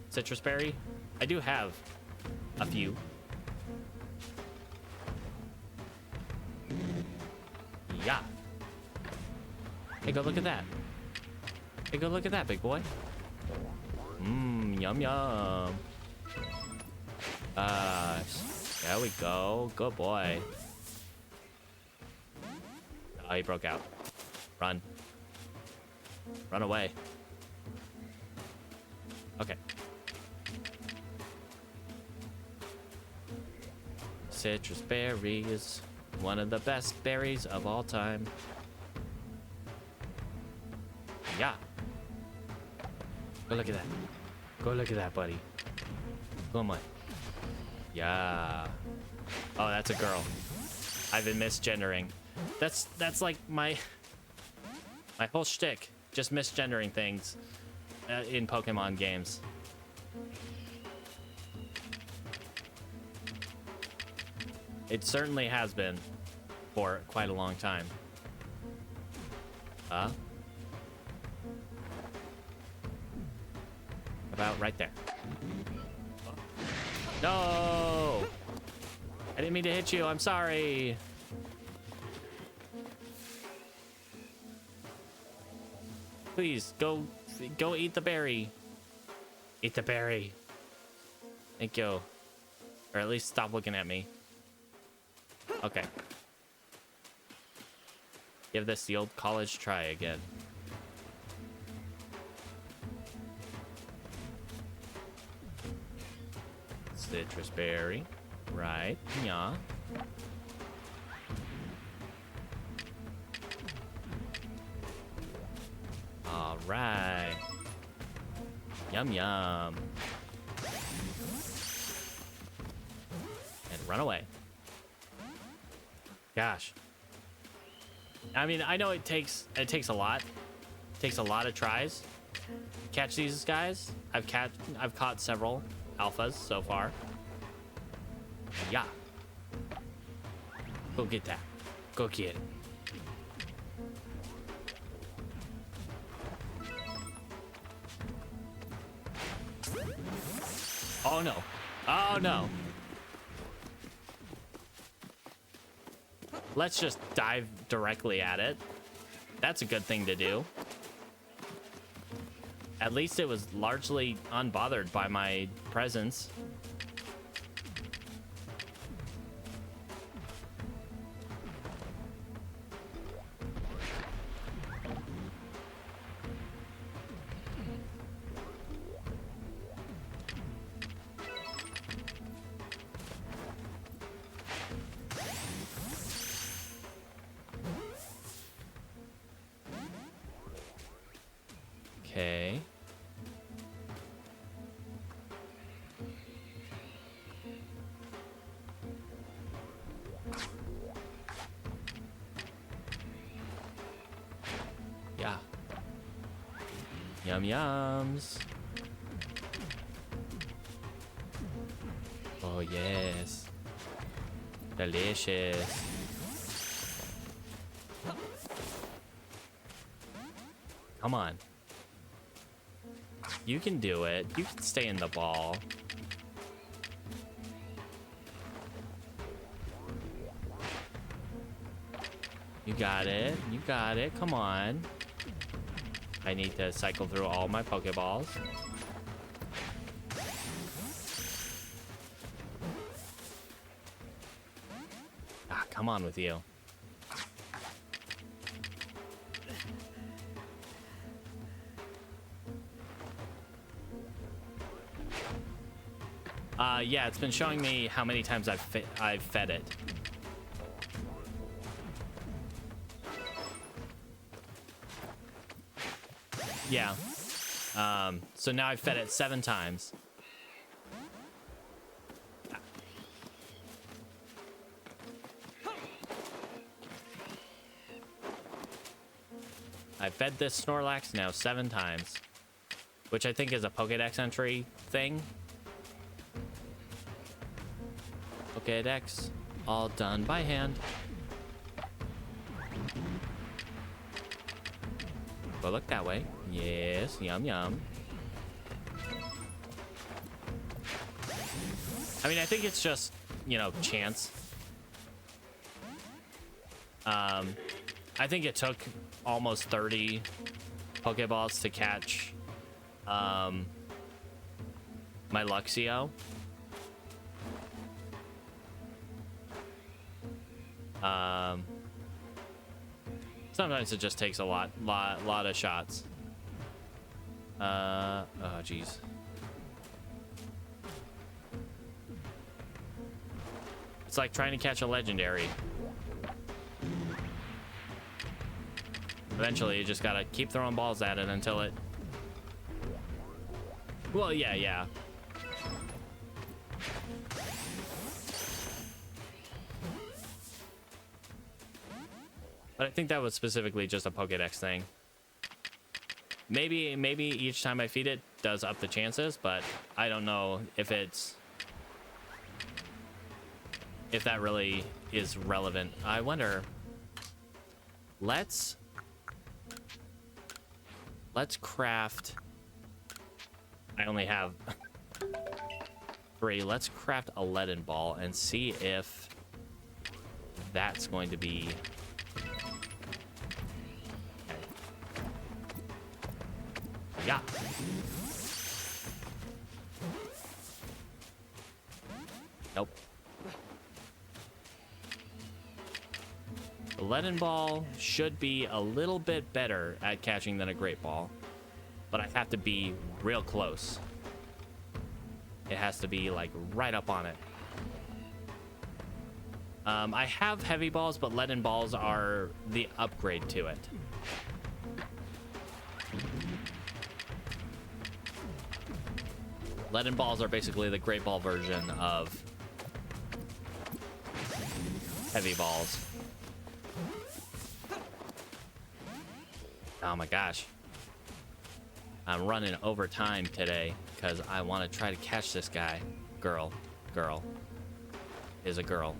Citrus berry? I do have a few. Yeah. Hey, go look at that. Hey, go look at that, big boy. Mmm, yum, yum. There we go. Good boy. Oh, he broke out. Run. Run away. Okay. Citrus berries. One of the best berries of all time. Yeah. Go look at that. Go look at that, buddy. Come on. Yeah. Oh, that's a girl. I've been misgendering. That's like my whole shtick. Just misgendering things in Pokemon games. It certainly has been for quite a long time. About right there. No! I didn't mean to hit you. I'm sorry. Please, go eat the berry. Eat the berry. Thank you. Or at least stop looking at me. Okay. Give this the old college try again. Citrus berry. Right. Yeah. All right. Yum, yum. And run away. Gosh. I mean, I know it takes a lot. It takes a lot of tries to catch these guys. I've caught several alphas so far. Yeah. Go get that. Go get it. Oh no. Oh no. Let's just dive directly at it. That's a good thing to do. At least it was largely unbothered by my presence. Okay. Yeah. Yum yums. Oh yes. Delicious. Come on. You can do it. You can stay in the ball. You got it. You got it. Come on. I need to cycle through all my Pokeballs. Ah, come on with you. Yeah, it's been showing me how many times I've fed it. Yeah. So now I've fed it 7 times. I fed this Snorlax now 7 times, which I think is a Pokédex entry thing. Pokédex, all done by hand. Go look that way. Yes, yum yum. I mean, I think it's just, you know, chance. I think it took almost 30 Pokeballs to catch my Luxio. Um, sometimes it just takes a lot of shots. Oh, jeez. It's like trying to catch a legendary. Eventually, you just gotta keep throwing balls at it until it... Well, yeah. But I think that was specifically just a Pokédex thing. Maybe each time I feed it does up the chances, but I don't know if that really is relevant. I wonder. Let's craft. I only have 3. Let's craft a leaden ball and see if that's going to be... Yeah. Nope. The leaden ball should be a little bit better at catching than a great ball, but I have to be real close. It has to be like right up on it. I have heavy balls, but leaden balls are the upgrade to it. Leaden balls are basically the great ball version of heavy balls. Oh my gosh. I'm running over time today because I want to try to catch this guy. Girl is a girl.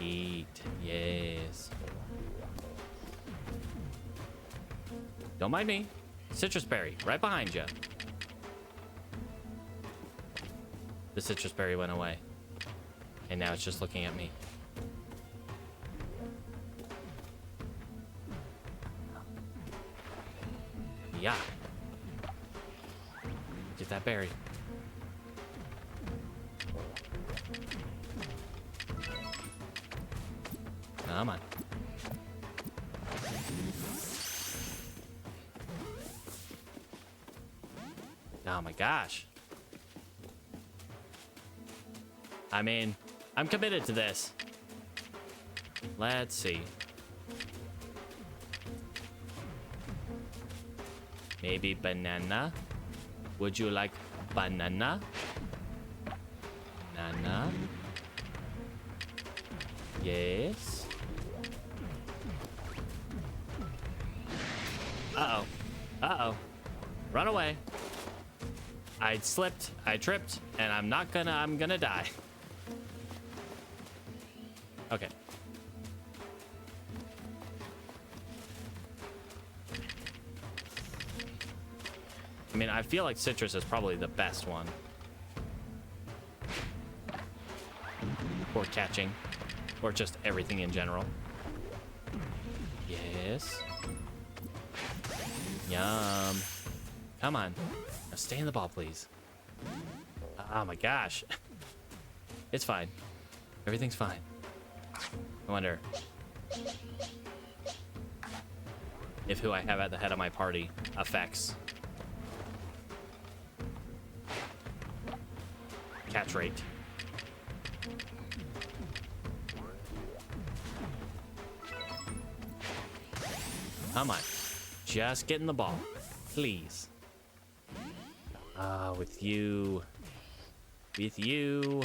Eat, yes. Don't mind me. Citrus berry, right behind you. The citrus berry went away. And now it's just looking at me. Yeah. Get that berry. Come on. Oh my gosh. I mean, I'm committed to this. Let's see. Maybe banana. Would you like banana? Banana. Yes. Uh-oh. Uh-oh. Run away. I slipped, I tripped, and I'm gonna die. Okay. I mean, I feel like citrus is probably the best one for catching, or just everything in general. Yes. Yum. Come on. Now stay in the ball, please. Oh my gosh. It's fine. Everything's fine. I wonder if who I have at the head of my party affects catch rate. Come on. Just get in the ball. Please. With you. With you.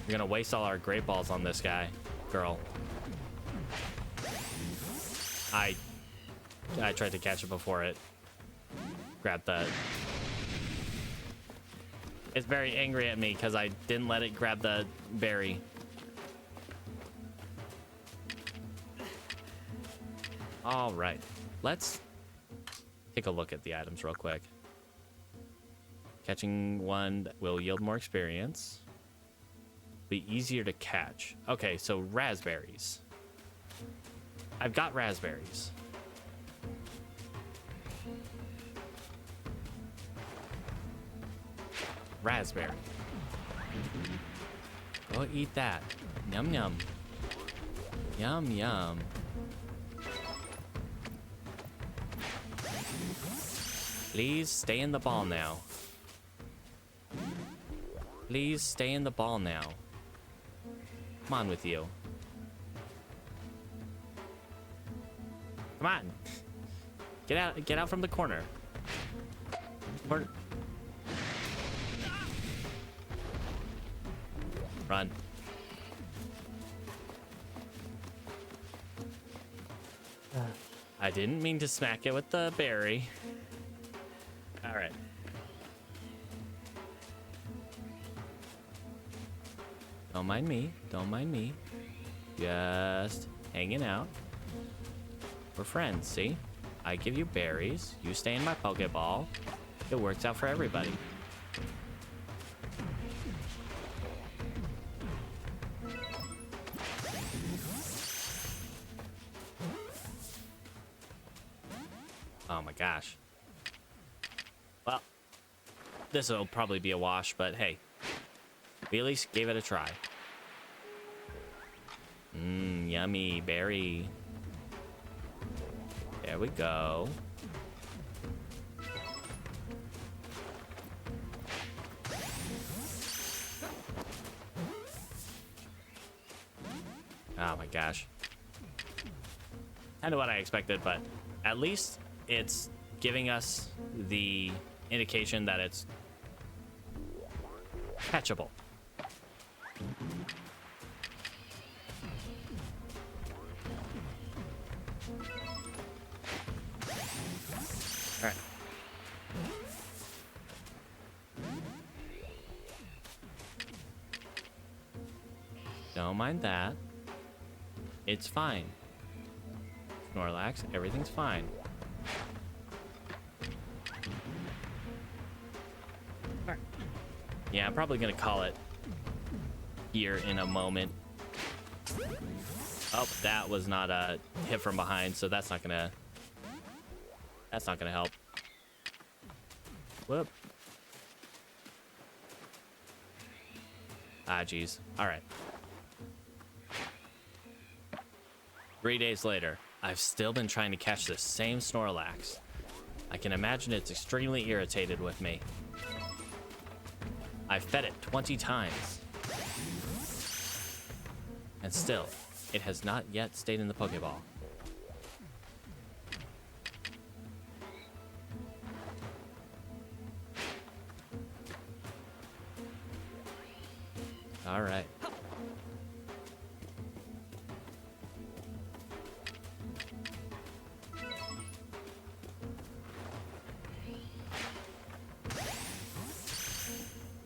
We're gonna waste all our great balls on this guy. Girl. I tried to catch it before it grabbed the... It's very angry at me because I didn't let it grab the berry. All right, let's take a look at the items real quick. Catching one that will yield more experience. Be easier to catch. Okay, so raspberries. I've got raspberries. raspberry. Go eat that. Yum, yum. Yum, yum. Please stay in the ball now. Please stay in the ball now. Come on with you. Come on. Get out from the corner. Run. I didn't mean to smack it with the berry. All right. Don't mind me. Don't mind me. Just hanging out. We're friends, see? I give you berries. You stay in my Pokeball. It works out for everybody. Oh my gosh. Well, this will probably be a wash, but hey, we at least gave it a try. Yummy berry. There we go. Oh my gosh. Kind of what I expected, but at least it's giving us the indication that it's catchable. All right. Don't mind that. It's fine. Snorlax, everything's fine. All right. Yeah, I'm probably gonna call it here in a moment. Oh, that was not a hit from behind, so that's not gonna help. Whoop. Ah, geez. All right. 3 days later, I've still been trying to catch this same Snorlax. I can imagine it's extremely irritated with me. I've fed it 20 times. And still, it has not yet stayed in the Pokeball. All right.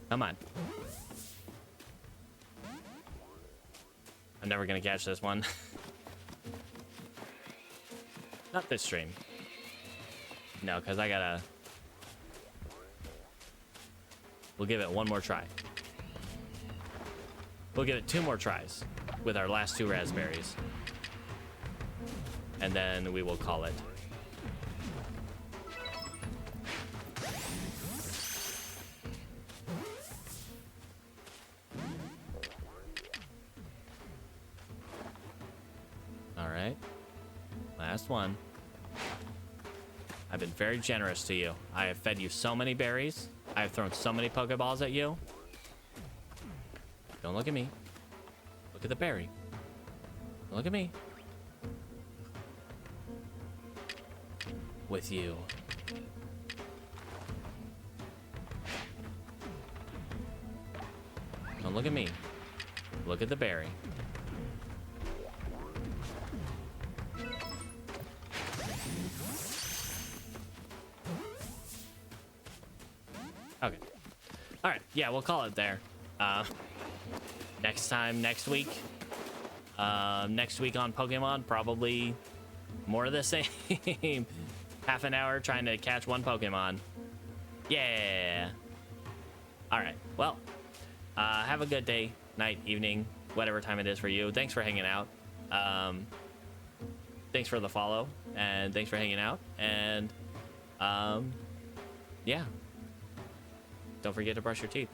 Come on. I'm never gonna catch this one. Not this stream. No, because I gotta... We'll give it one more try. We'll give it 2 more tries with our last 2 raspberries. And then we will call it. All right. Last one. I've been very generous to you. I have fed you so many berries. I have thrown so many Pokeballs at you. Don't look at me. Look at the berry. Don't look at me. With you. Don't look at me. Look at the berry. Okay. All right. Yeah, we'll call it there. Next time, next week. Next week on Pokemon, probably more of the same. Half an hour trying to catch one Pokemon. Yeah. All right. Well, have a good day, night, evening, whatever time it is for you. Thanks for hanging out. Thanks for the follow, and thanks for hanging out. And yeah. don't forget to brush your teeth.